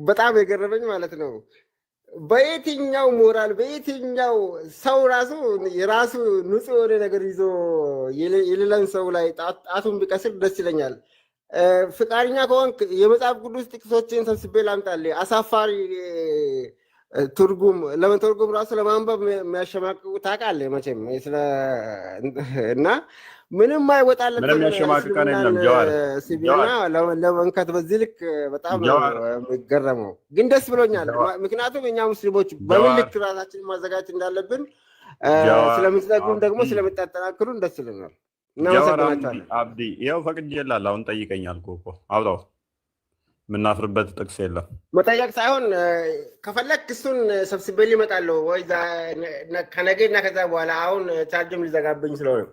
በጣም የገረመኝ ማለት ነው በየትኛው ሞራል በየትኛው ሰው ራሱ የራሱ ንጹህ የሆነ ነገር ይዞ የሌላን ሰው ላይ ጣቱን ቢቀስር ደስ ይለኛል። ፍቃደኛ ከሆንክ የመጽሐፍ ቅዱስ ጥቅሶችን ሰብስቤ ላምጣልህ። አሳፋሪ ትርጉም ለመተርጎም ራሱ ለማንበብ የሚያሸማቅቁ ታውቃለህ መቼም እና ምንም አይወጣለት ሲቢና ለመንከት በዚህ ልክ በጣም የሚገረመው ግን ደስ ብሎኛል። ምክንያቱም እኛ ሙስሊሞች በምን ልክ ራሳችን ማዘጋጀት እንዳለብን ስለምትነግሩን ደግሞ ስለምታጠናክሩን ደስ ይለናል። አብዲ ይኸው ፈቅጄልሃለሁ። አሁን ጠይቀኛል እኮ አውጣው። የምናፍርበት ጥቅስ የለም። መጠየቅ ሳይሆን ከፈለግ እሱን ሰብስቤ እመጣለሁ ወይ ከነገ እና ከዛ በኋላ አሁን ቻርጅም ሊዘጋብኝ ስለሆነ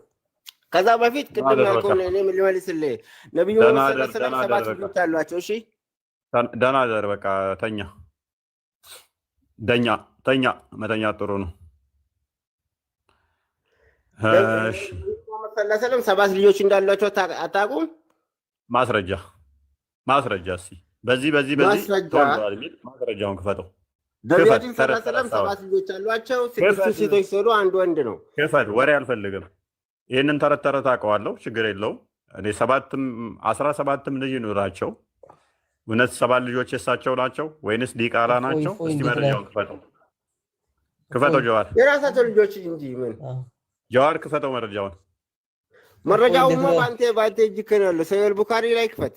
ከዛ በፊት ቅድም ያልኩህን እኔ ልመልስልህ። ነቢዩ ሰባት ልጆች አሏቸው። እሺ ደህና ደር በቃ ተኛ መተኛ ጥሩ ነው። ሰለም ሰባት ልጆች እንዳሏቸው አታውቁም? ማስረጃ እስኪ በዚህ ማስረጃውን ክፈተው። ነቢያችን ሰለም ሰባት ልጆች አሏቸው። ስድስቱ ሴቶች ሲሆኑ አንድ ወንድ ነው። ክፈት፣ ወሬ አልፈልግም። ይህንን ተረት አውቀዋለሁ፣ ችግር የለውም። እኔ 17 ልጅ ይኑራቸው። እውነት 7 ልጆች የሳቸው ናቸው ወይንስ ዲቃላ ናቸው? እስቲ መረጃውን ክፈተው ጀዋር። የራሳቸው ልጆች እንጂ ምን ጀዋር ክፈተው መረጃውማ በአንተ እጅ ነው ያለው። ሰሂህ ቡኻሪ ላይ ክፈት።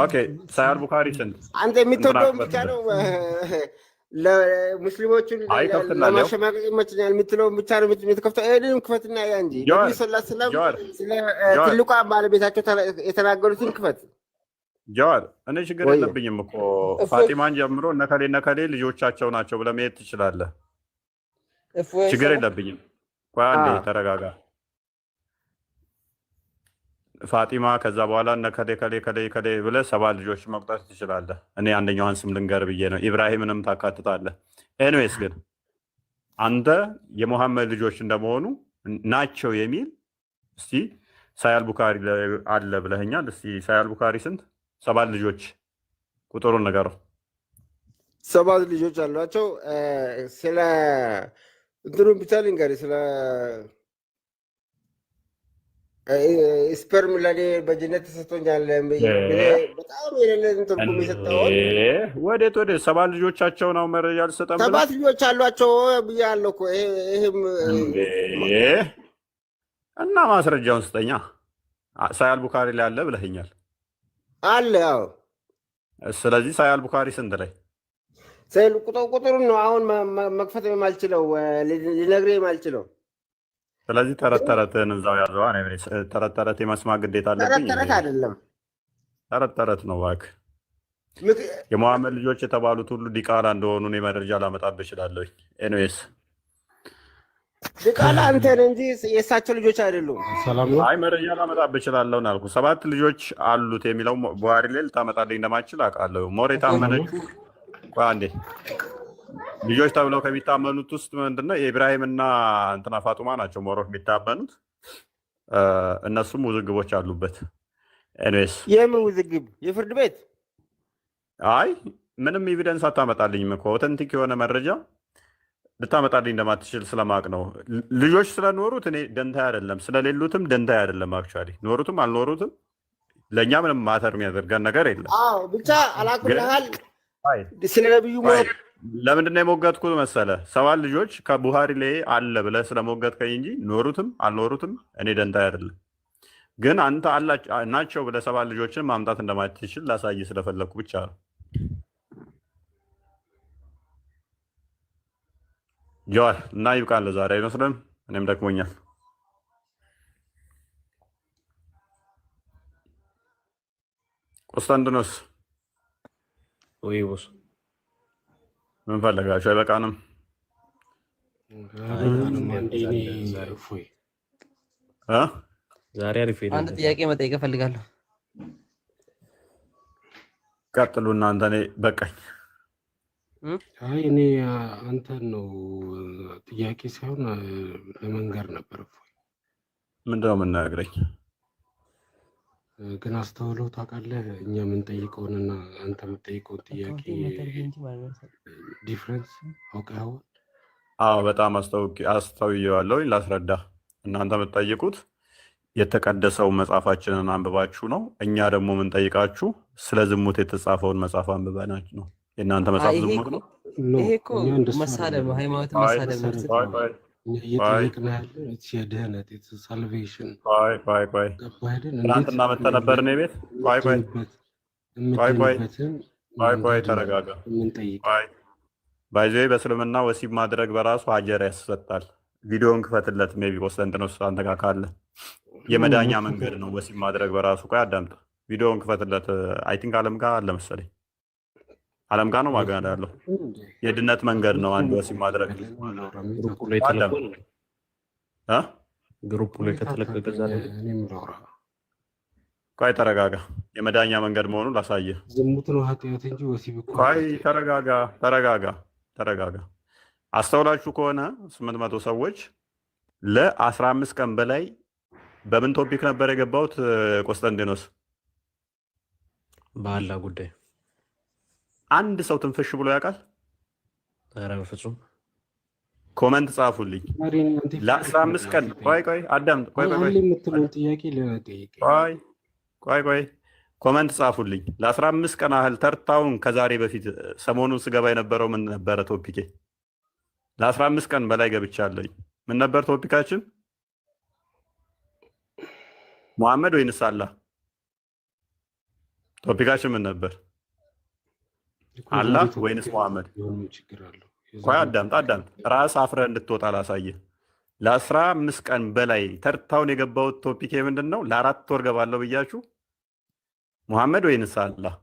ኦኬ ሰሂህ ቡኻሪ ስንት? አንተ የምትወደውን ብቻ ነው ለሙስሊሞቹን ለማሸማቀቅ ይመችኛል የምትለውን ብቻ ነው የምትከፍተው። ይህንም ክፈትና ያ እንጂ ነቢዩ ሰለላሁ ዐለይሂ ወሰለም ስለ ትልቋ ባለቤታቸው የተናገሩትን ክፈት። ጀዋር እኔ ችግር የለብኝም እኮ ፋጢማን ጀምሮ እነከሌ ልጆቻቸው ናቸው ብለህ መሄድ ትችላለህ። ችግር የለብኝም። ቆይ አንዴ ተረጋጋ። ፋጢማ ከዛ በኋላ ከሌ ብለህ 7 ልጆች መቁጠር ትችላለህ። እኔ አንደኛዋን ስም ልንገር ብዬ ነው። ኢብራሂምንም ታካትታለህ። ኤኒዌይስ ግን አንተ የሙሐመድ ልጆች እንደመሆኑ ናቸው የሚል እስቲ ሰሂህ ቡኻሪ አለ ብለኸኛል። እስቲ ሰሂህ ቡኻሪ ስንት? 7 ልጆች ቁጥሩን ንገረው። 7 ልጆች አሏቸው። ስለ እንትኑን ብቻ ልንገርህ ስለ ስፐርም ለኔ በጀነት ተሰጥቶኛል። በጣም የሌለን ትርጉም የሰጠውን ወዴት 7 ልጆቻቸው ነው መረጃ አልሰጠም። 7 ልጆች አሏቸው ብያለሁ እኮ ይሄም እና ማስረጃውን ስጠኛ። ሰሂህ ቡኻሪ ላይ አለ ብለኸኛል። አለ ያው። ስለዚህ ሰሂህ ቡኻሪ ስንት ላይ? ሰሂህ ቁጥሩን ነው አሁን መክፈት የማልችለው ሊነግርህ የማልችለው። ስለዚህ ተረትህን እዛው ያዘዋ። ተረት የመስማት ግዴታ አለብኝ። ተረት አይደለም፣ ተረት ነው እባክህ። የሙሐመድ ልጆች የተባሉት ሁሉ ዲቃላ እንደሆኑ እኔ መረጃ ላመጣብህ እችላለሁ። ኤኒዌይስ ዲቃላ አንተን እንጂ የእሳቸው ልጆች አይደሉም። አይ መረጃ ላመጣብህ እችላለሁ ነው ያልኩህ። 7 ልጆች አሉት የሚለው ቡኻሪ ላይ ልታመጣልኝ እንደማችል አውቃለሁ። ሞር የታመነችው አንዴ ልጆች ተብለው ከሚታመኑት ውስጥ ምንድነው የኢብራሂምና እንትና ፋጡማ ናቸው ሞሮፍ የሚታመኑት። እነሱም ውዝግቦች አሉበት። ኤኒዌይስ የምን ውዝግብ? የፍርድ ቤት? አይ ምንም ኤቪደንስ አታመጣልኝም እኮ ኦተንቲክ የሆነ መረጃ ልታመጣልኝ እንደማትችል ስለማቅ ነው። ልጆች ስለኖሩት እኔ ደንታይ አይደለም፣ ስለሌሉትም ደንታይ አይደለም። አክቹዋሊ ኖሩትም አልኖሩትም ለእኛ ምንም ማተር የሚያደርገን ነገር የለም። ብቻ አላኩልሃል። ስለ ነብዩ ለምንድን ነው የሞገትኩት መሰለ? 7 ልጆች ከቡሃሪ ላይ አለ ብለህ ስለሞገትከኝ እንጂ ኖሩትም አልኖሩትም እኔ ደንታይ አይደለም። ግን አንተ ናቸው ብለህ 7 ልጆችን ማምጣት እንደማትችል ላሳይ ስለፈለግኩ ብቻ ነው። ጀዋር እና ይብቃን ለዛሬ አይመስልም? እኔም ደክሞኛል። ቆስጠንጢኖስ ወይ ቦስ ምን ፈለጋችሁ? አይበቃንም? ዛሬ አሪፍ ሄደ። አንድ ጥያቄ መጠየቅ እፈልጋለሁ። ቀጥሉ እናንተ። እኔ በቃኝ። አይ እኔ አንተን ነው ጥያቄ ሳይሆን ለመንገር ነበር። ምንድን ነው የምናገረኝ? ግን አስተውለው ታውቃለህ? እኛ የምንጠይቀውንና አንተ የምትጠይቀውን ጥያቄ ዲፍረንስ አውቀኸዋል? አዎ በጣም አስተውየዋለሁ። ላስረዳ። እናንተ የምትጠይቁት የተቀደሰው መጽሐፋችንን አንብባችሁ ነው። እኛ ደግሞ የምንጠይቃችሁ ስለ ዝሙት የተጻፈውን መጽሐፍ አንብበናችሁ ነው። የእናንተ መጽሐፍ ዝሙት ነው። ይሄ እኮ መሳደብ፣ ሃይማኖት መሳደብ እየጠየቅን ያለ የድህነት ሳልቬሽን ትናንትና መተህ ነበር እኔ ቤት። ቆይ ተረጋጋ። ባይዘ በእስልምና ወሲብ ማድረግ በራሱ አጀር ያሰጣል። ቪዲዮን ክፈትለት። ሜይ ቢ ቆስጠንጢኖስ አንተ ጋር ካለ የመዳኛ መንገድ ነው ወሲብ ማድረግ በራሱ። ቆይ አዳምጥ። ቪዲዮን ክፈትለት። አይ ቲንክ አለም ጋር አለ መሰለኝ። አለም ጋር ነው ማጋና ያለው የድነት መንገድ ነው አንድ ወሲብ ማድረግ። ግሩፕ ላይ ከተለቀቀ ዛሬ ቆይ ተረጋጋ። የመዳኛ መንገድ መሆኑን ላሳየህ። ዝሙት ነው ኃጢአት እንጂ ወሲብ እኮ። ቆይ ተረጋጋ። አስተውላችሁ ከሆነ 800 ሰዎች ለ15 ቀን በላይ በምን ቶፒክ ነበር የገባሁት? ቆስጠንጢኖስ በአላህ ጉዳይ አንድ ሰው ትንፍሽ ብሎ ያውቃል? ኧረ በፍጹም። ኮመንት ጻፉልኝ። ለ15 ቀን ቆይ አዳምጥ። ቆይ ኮመንት ጻፉልኝ። ለ15 ቀን ያህል ተርታውን ከዛሬ በፊት ሰሞኑን ስገባ የነበረው ምን ነበረ ቶፒኬ? ለ15 ቀን በላይ ገብቻለሁኝ። ምን ነበር ቶፒካችን? ሙሐመድ ወይንስ አላህ? ቶፒካችን ምን ነበር? አላህ ወይንስ ሙሐመድ? ቆይ አዳምጥ። ራስ አፍረህ እንድትወጣ ላሳየህ። ለ15 ቀን በላይ ተርታውን የገባሁት ቶፒኬ ምንድን ነው? ለ4 ወር ገባለሁ ብያችሁ ሙሐመድ ወይንስ አላህ?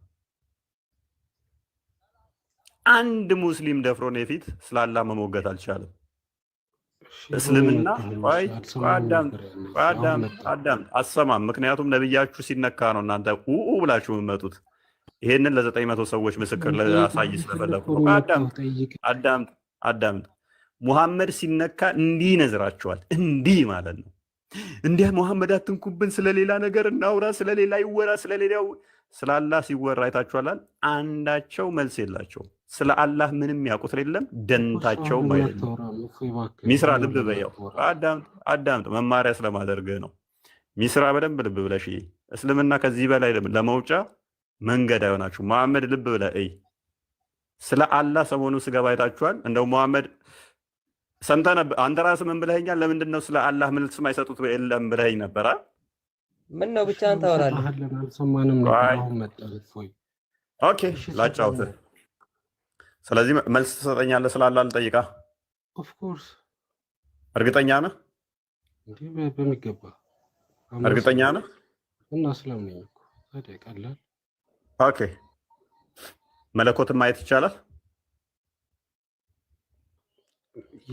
አንድ ሙስሊም ደፍሮ ነው የፊት ስለ አላህ መሞገት አልቻለም። እስልምና አዳምጥ። አሰማም። ምክንያዳም ነብያችሁ ሲነካ ነው እናንተ ብላችሁ የምትመጡት። ይሄንን ለ900 ሰዎች ምስክር ላሳይ ስለፈለኩ አዳምጥ። ሙሐመድ ሲነካ እንዲህ ይነዝራቸዋል። እንዲህ ማለት ነው። እንዲህ ሙሐመድ አትንኩብን፣ ስለሌላ ነገር እናውራ፣ ስለሌላ ይወራ፣ ስለሌላው ስለ አላህ ሲወራ አይታችኋል። አንዳቸው መልስ የላቸውም። ስለ አላህ ምንም ያውቁት የለም። ደንታቸው ማለት ነው። ሚስራ ልብ በያው አዳምጥ። መማሪያ ስለማደርግህ ነው። ሚስራ በደንብ ልብ ብለሽ እስልምና ከዚህ በላይ ለመውጫ መንገድ አይሆናችሁ። መሐመድ ልብ ብለህ ስለ አላህ ሰሞኑን ስገባ አይታችኋል። እንደው መሐመድ ሰምተህ ነበር አንተ ራስህ ምን ብለኸኛል? ለምንድን ነው ስለ አላህ መልስ የማይሰጡት የለም ብለኸኝ ነበር። ምን ነው ብቻ አንተ ታወራለህ? ኦኬ ላጫውትህ። ስለዚህ መልስ ትሰጠኛለህ ስለ አላህ ልጠይቅህ? ኦፍ ኮርስ። እርግጠኛ ነህ? እንዴ በሚገባ እርግጠኛ ነህ? እና ስለምን እኮ ታዲያ ቀላል። ኦኬ መለኮትን ማየት ይቻላል?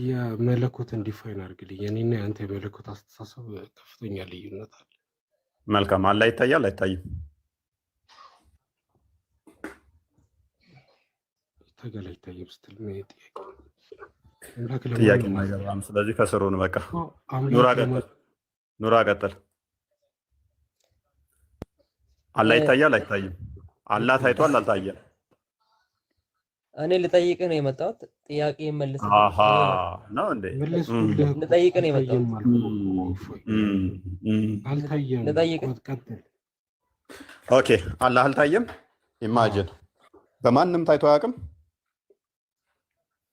የመለኮትን ዲፋይን አድርግልኝ። የኔና የአንተ የመለኮት አስተሳሰብ ከፍተኛ ልዩነት አለ። መልካም። አላህ ይታያል አይታይም? ይታያል አይታይም ስትል ምን ጥያቄ አይገባም። ስለዚህ ከስሩን በቃ ኑራ ቀጥል። አላህ ይታያል አይታይም? አላህ ታይቷል አልታየም? እኔ ልጠይቅህ ነው የመጣሁት። ጥያቄ መልስ ነው እንዴ? ልጠይቅህ ነው የመጣሁት። ኦኬ አላህ አልታየም። ኢማጂን በማንም ታይቶ አያውቅም።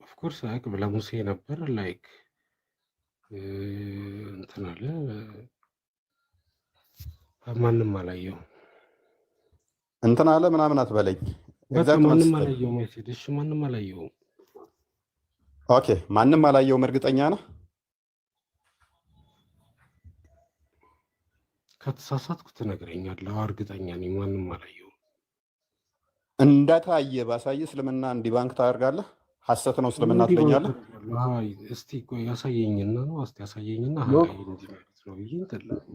ኦፍኮርስ አያውቅም። ለሙሴ ነበር ላይክ እንትን አለ። ማንም አላየው እንትን አለ ምናምን አትበለኝ። ማንም አላየው ሜሴጅ። እሺ ማንም አላየው። ኦኬ ማንም አላየውም። እርግጠኛ ነህ? ከተሳሳትኩ ትነግረኛለህ። እርግጠኛ ነኝ ማንም አላየው። እንደታየ ባሳይ እስልምና እንዲባንክ ታደርጋለህ? ሐሰት ነው እስልምና ትለኛለህ? እስቲ ቆይ ያሳየኝና ነው እስቲ ያሳየኝና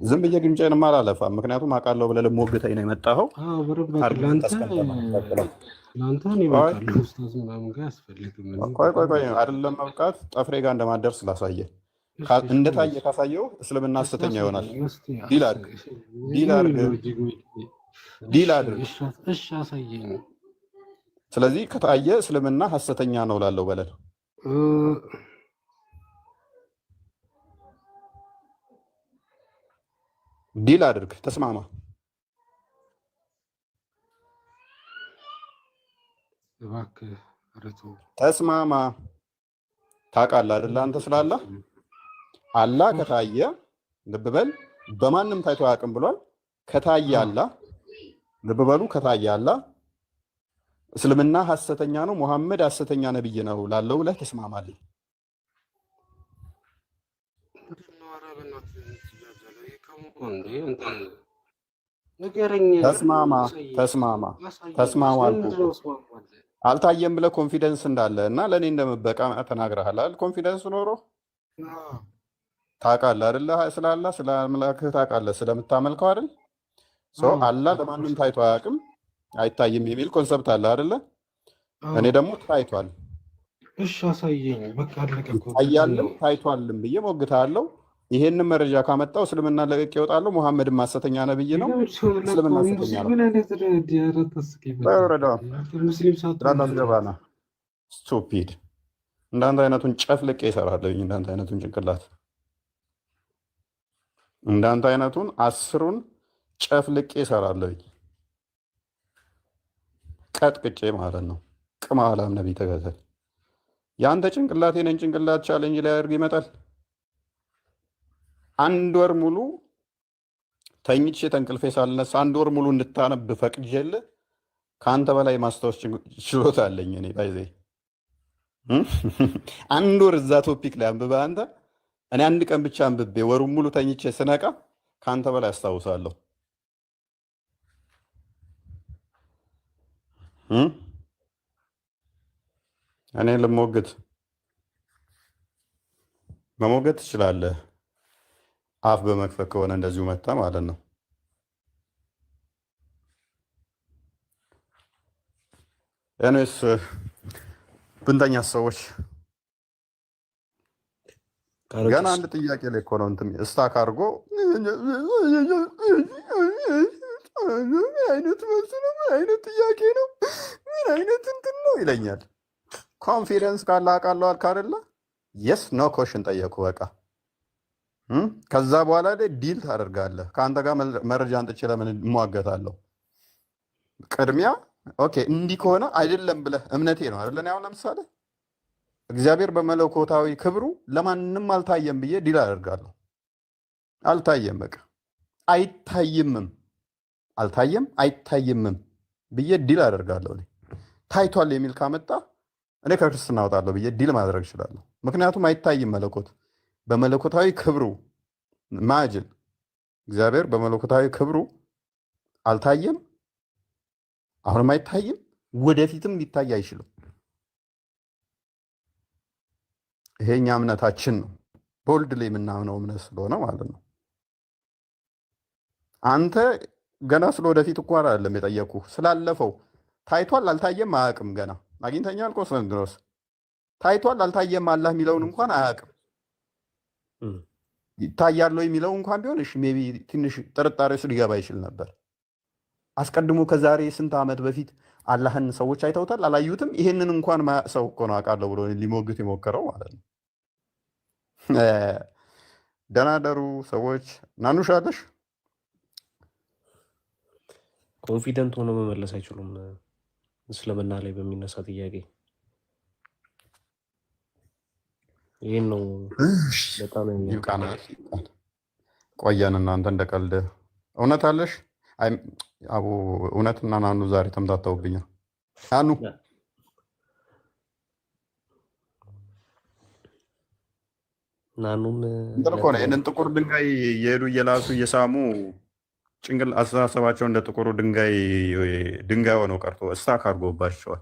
ዝም ብዬ ግምጬንም አላለፋም። ምክንያቱም አውቃለሁ ብለህ ልሞግተኝ ነው የመጣኸው። ቆይ አይደለም መብቃት ጠፍሬ ጋር እንደማደር ስላሳየ እንደታየ ካሳየው እስልምና ሐሰተኛ ይሆናል። ዲል አድርግ። እሺ አሳየኝ። ስለዚህ ከታየ እስልምና ሐሰተኛ ነው ላለው በለን ዲል አድርግ። ተስማማ። ተስማማ። ታውቃለህ አይደለ? አንተ ስላለ አላህ ከታየ ልብ በል በማንም ታይቶ አያውቅም ብሏል። ከታየ አላህ ልብ በሉ፣ ከታየ አላህ እስልምና ሐሰተኛ ነው፣ ሙሐመድ ሐሰተኛ ነብይ ነው ላለው ብለህ ተስማማለህ? ተስማማ አልኩህ። አልታየም ብለህ ኮንፊደንስ እንዳለ እና ለእኔ እንደምበቃ ተናግረሃል አይደል? ኮንፊደንስ ኖሮ ታውቃለህ አይደለ? ስላላ ስለ አምላክህ ታውቃለህ፣ ስለምታመልከው አይደል? አላህ ለማንም ታይቶ አያውቅም አይታይም የሚል ኮንሰፕት አለ አይደለ? እኔ ደግሞ ታይቷል። እሺ አሳየኝ። በቃ አለቀ እኮ። ታያለም ታይቷልም ብዬ ሞግታለሁ። ይሄንን መረጃ ካመጣው እስልምና ለቅቄ እወጣለሁ። ሙሐመድም ሐሰተኛ ነብይ ነው፣ እስልምና ሐሰተኛ ነው። ስቱፒድ እንዳንተ አይነቱን ጨፍልቄ ይሰራለኝ። እንዳንተ አይነቱን ጭንቅላት እንዳንተ አይነቱን 10ሩን ጨፍልቄ ይሰራለኝ። ቀጥቅጬ ማለት ነው። ቅማላም ነብይ ተገዘል ያንተ ጭንቅላት የኔን ጭንቅላት ቻሌንጅ ላይ አድርግ ይመጣል። 1 ወር ሙሉ ተኝቼ ተንቅልፌ ሳልነሳ 1 ወር ሙሉ እንድታነብ ፈቅጄልህ ከአንተ በላይ ማስታወስ ችሎታ አለኝ እኔ ባይዘ 1 ወር እዛ ቶፒክ ላይ አንብበህ አንተ እኔ 1 ቀን ብቻ አንብቤ ወሩን ሙሉ ተኝቼ ስነቃ ከአንተ በላይ አስታውሳለሁ። እኔ ልሞግት መሞገት ትችላለህ። አፍ በመክፈት ከሆነ እንደዚሁ መታ ማለት ነው። እኔስ ብንተኛ ሰዎች ገና አንድ ጥያቄ ላይ እኮ ነው እንትን ስታክ አድርጎ አይነት መልስ ነው፣ አይነት ጥያቄ ነው፣ ምን አይነት እንትን ነው ይለኛል። ኮንፊደንስ ካለ አውቃለሁ አልክ አይደለ? የስ ኖ ኮሽን ጠየቁ በቃ። ከዛ በኋላ ላይ ዲል ታደርጋለህ። ከአንተ ጋር መረጃ አንጥቼ ለምን እሟገታለሁ? ቅድሚያ ኦኬ እንዲህ ከሆነ አይደለም ብለህ እምነቴ ነው አይደለ? አሁን ለምሳሌ እግዚአብሔር በመለኮታዊ ክብሩ ለማንም አልታየም ብዬ ዲል አደርጋለሁ። አልታየም በቃ አይታይምም፣ አልታየም አይታይምም ብዬ ዲል አደርጋለሁ። ታይቷል የሚል ካመጣ እኔ ከክርስትና አወጣለሁ ብዬ ዲል ማድረግ እችላለሁ። ምክንያቱም አይታይም መለኮት በመለኮታዊ ክብሩ ማጅል እግዚአብሔር በመለኮታዊ ክብሩ አልታየም፣ አሁንም አይታይም፣ ወደፊትም ሊታይ አይችልም። ይሄኛ እምነታችን ነው። ቦልድ ላይ የምናምነው እምነት ስለሆነ ማለት ነው። አንተ ገና ስለ ወደፊት እኮ አይደለም የጠየኩ፣ ስላለፈው ታይቷል አልታየም አያውቅም። ገና አግኝተኛል እኮ ድረስ ታይቷል አልታየም አላህ የሚለውን እንኳን አያውቅም። ይታያል የሚለው እንኳን ቢሆን እሺ ሜይ ቢ ትንሽ ጥርጣሬ ውስጥ ሊገባ ይችል ነበር። አስቀድሞ ከዛሬ ስንት ዓመት በፊት አላህን ሰዎች አይተውታል? አላዩትም? ይሄንን እንኳን ሰው እኮ ነው አውቃለሁ ብሎ ሊሞግት የሞከረው ማለት ነው። ደህና ደሩ ሰዎች። ናኑሽ አለሽ? ኮንፊደንት ሆኖ መመለስ አይችሉም እስልምና ላይ በሚነሳ ጥያቄ። ይሄን ነው በጣም ይብቃናል። ቆየን እናንተ እንደቀልድ እውነት አለሽ? አይ አቡ እውነትና ናኑ ዛሬ ተምታታውብኛል። ናኑ ናኑም እኮ ነው ይሄንን ጥቁር ድንጋይ እየሄዱ እየላሱ እየሳሙ ጭንቅል አስተሳሰባቸው እንደ ጥቁሩ ድንጋይ ሆነው ቀርቶ እስታክ አድርጎባቸዋል።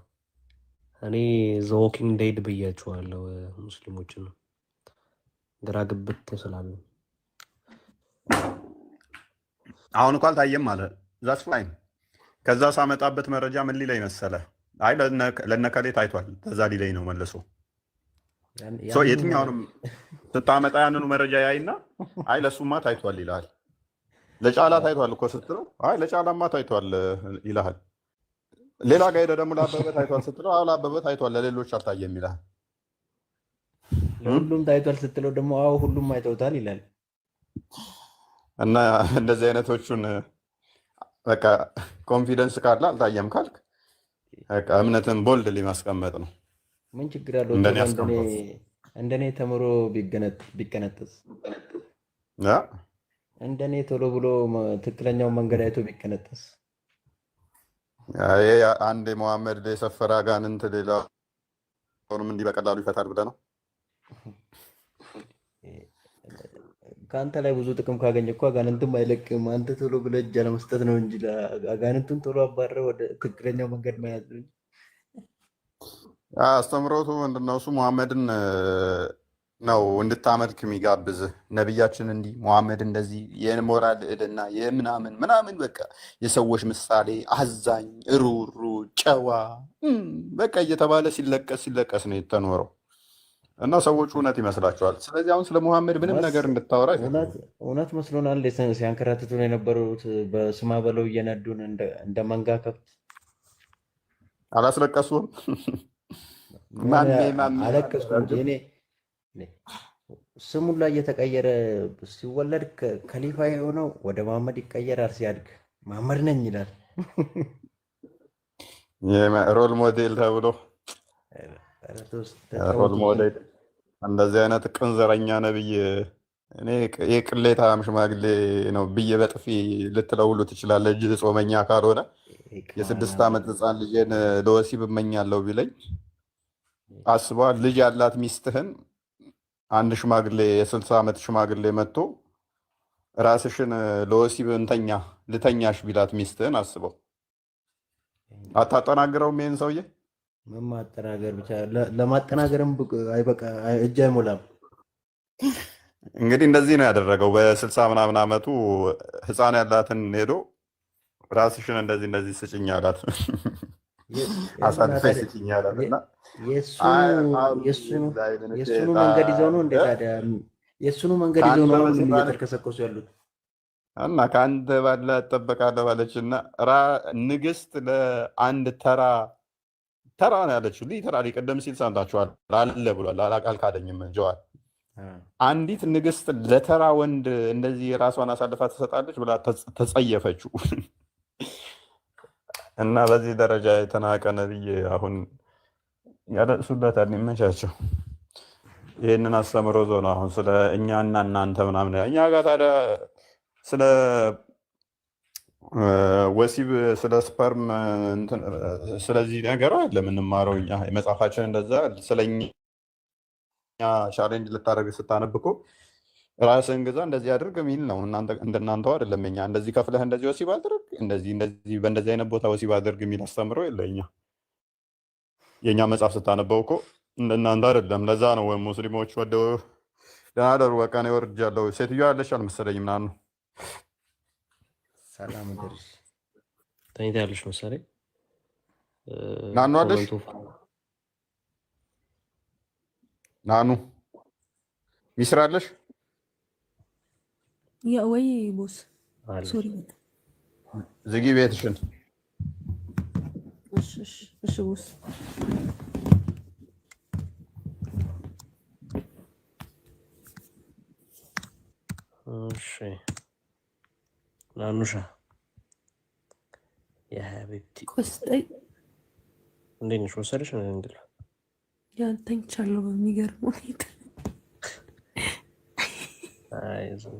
እኔ ዘዎኪንግ ዴድ ብያቸዋለሁ ሙስሊሞችን ነው ግራ ግብት ስላለ አሁን እንኳን አልታየም ማለት ዛስ ፋይን። ከዛ ሳመጣበት መረጃ ምን ሊለኝ መሰለ? አይ ለነከሌ ታይቷል ከዛ ሊለኝ ነው መልሶ። የትኛውንም ስታመጣ ያንኑ መረጃ ያይና አይ ለሱማ ታይቷል ይልሃል። ለጫላ ታይቷል እኮ ስትለው አይ ለጫላማ ታይቷል ይልሃል። ሌላ ጋር ሄደህ ደግሞ ለአበበ ታይቷል ስትለው አዎ ለአበበ ታይቷል ለሌሎች አልታየም ይልሃል። ለሁሉም ታይቷል ስትለው ደግሞ አዎ ሁሉም አይተውታል ይላል። እና እንደዚህ አይነቶቹን በቃ ኮንፊደንስ ካለ አልታየም ካልክ በቃ እምነትን ቦልድ ሊማስቀመጥ ነው። ምን ችግር አለው? እንደኔ ተምሮ ቢቀነጥስ እንደኔ ቶሎ ብሎ ትክክለኛው መንገድ አይቶ ቢቀነጥስ። አንድ መሐመድ የሰፈረ አጋንንት ሌላውንም እንዲህ በቀላሉ ይፈታል ብለህ ነው? ከአንተ ላይ ብዙ ጥቅም ካገኘ እኮ አጋንንትም አይለቅም። አንተ ቶሎ ብለህ እጅ ለመስጠት ነው እንጂ አጋንንቱን ቶሎ አባረህ ወደ ትክክለኛው መንገድ መያዝ ነው። አስተምሮቱ ምንድነው? እሱ መሐመድን ነው እንድታመልክ የሚጋብዝህ። ነቢያችን እንዲህ ሙሐመድ እንደዚህ የሞራል ልዕልና የምናምን ምናምን በቃ የሰዎች ምሳሌ፣ አዛኝ፣ ሩሩ፣ ጨዋ በቃ እየተባለ ሲለቀስ ነው የተኖረው እና ሰዎቹ እውነት ይመስላቸዋል። ስለዚህ አሁን ስለ ሙሐመድ ምንም ነገር እንድታወራ እውነት መስሎናል። ሲያንከራትቱን የነበሩት በስማ በለው እየነዱን እንደ መንጋ ከብት አላስለቀሱም? አለቀስኩ። ስሙን ላይ እየተቀየረ ሲወለድ ከሊፋ የሆነው ወደ መሐመድ ይቀየራል። ሲያድግ መሐመድ ነኝ ይላል። ሮል ሞዴል ተብሎ ሮል ሞዴል እንደዚህ አይነት ቅንዘረኛ ነብይ እኔ የቅሌታም ሽማግሌ ነው ብዬ በጥፊ ልትለውሉ ትችላለህ። እጅ ጾመኛ ካልሆነ የ6 ዓመት ህፃን ልጄን ለወሲብ እመኛለሁ ቢለኝ አስበዋል። ልጅ ያላት ሚስትህን አንድ ሽማግሌ የ60 ዓመት ሽማግሌ መጥቶ ራስሽን ለወሲብ ልተኛሽ ቢላት ሚስትህን አስበው። አታጠናግረውም? ይሄን ሰውዬ ምን ማጠናገር ብቻ ለማጠናገርም አይበቃ እጅ አይሞላም። እንግዲህ እንደዚህ ነው ያደረገው። በ60 ምናምን ዓመቱ ህፃን ያላትን ሄዶ ራስሽን እንደዚህ ስጭኝ አላት። አሳልፈሽ ስጭኝ አላት እና የእሱኑ መንገድ ይዘው ነው እንዴ ታዲያ? የእሱኑ መንገድ ይዘው ነው እየተከሰከሱ ያሉት። እና ከአንተ ባለ እጠበቃለሁ ባለች እና ንግስት ለአንድ ተራ ነው ያለችው። ሊተራሊ ቀደም ሲል ሰምታችኋል። አለ ብሏል። አልካደኝም ጀዋል። አንዲት ንግስት ለተራ ወንድ እንደዚህ ራሷን አሳልፋ ትሰጣለች ብላ ተጸየፈችው። እና በዚህ ደረጃ የተናቀ ነብይ አሁን ያለሱለታል። ይመቻቸው። ይህንን አስተምሮ ዞ ነው አሁን ስለ እኛና እናንተ ምናምን እኛ ጋር ታዲያ ስለ ወሲብ ስለ ስፐርም ስለዚህ ነገር አለ የምንማረው እኛ የመጽሐፋችን እንደዛ ስለኛ ቻሌንጅ ልታደርግ ስታነብ እኮ ራስህን ግዛ እንደዚህ አድርግ የሚል ነው። እንደናንተው አይደለም። እኛ እንደዚህ ከፍለህ እንደዚህ ወሲብ አድርግ እንደዚህ በእንደዚህ አይነት ቦታ ወሲብ አድርግ የሚል አስተምሮ የለኛ። የእኛ መጽሐፍ ስታነበው እኮ እንደናንተ አይደለም። ለዛ ነው ወይም ሙስሊሞች ወደው ደህና ደሩ በቃ ነው ወርጃለሁ። ሴትዮዋ ያለሽ አልመሰለኝም። ምናምን ሰላም ደርሽ ተኝታ ያለሽ መሰለኝ። ናኑ አለሽ? ናኑ ሚስራ አለሽ? ያ ወይ ቦስ ሶሪ ዝጊ ቤትሽን። እሺ እሺ ውስ እሺ ናኑሻ ያ ሀቢብቲ ቆስጠይ እንዴት ነሽ? ወሰደሽ ነው እንዴ? ያንተኝ ቻለው በሚገርም ሁኔታ አይዞህ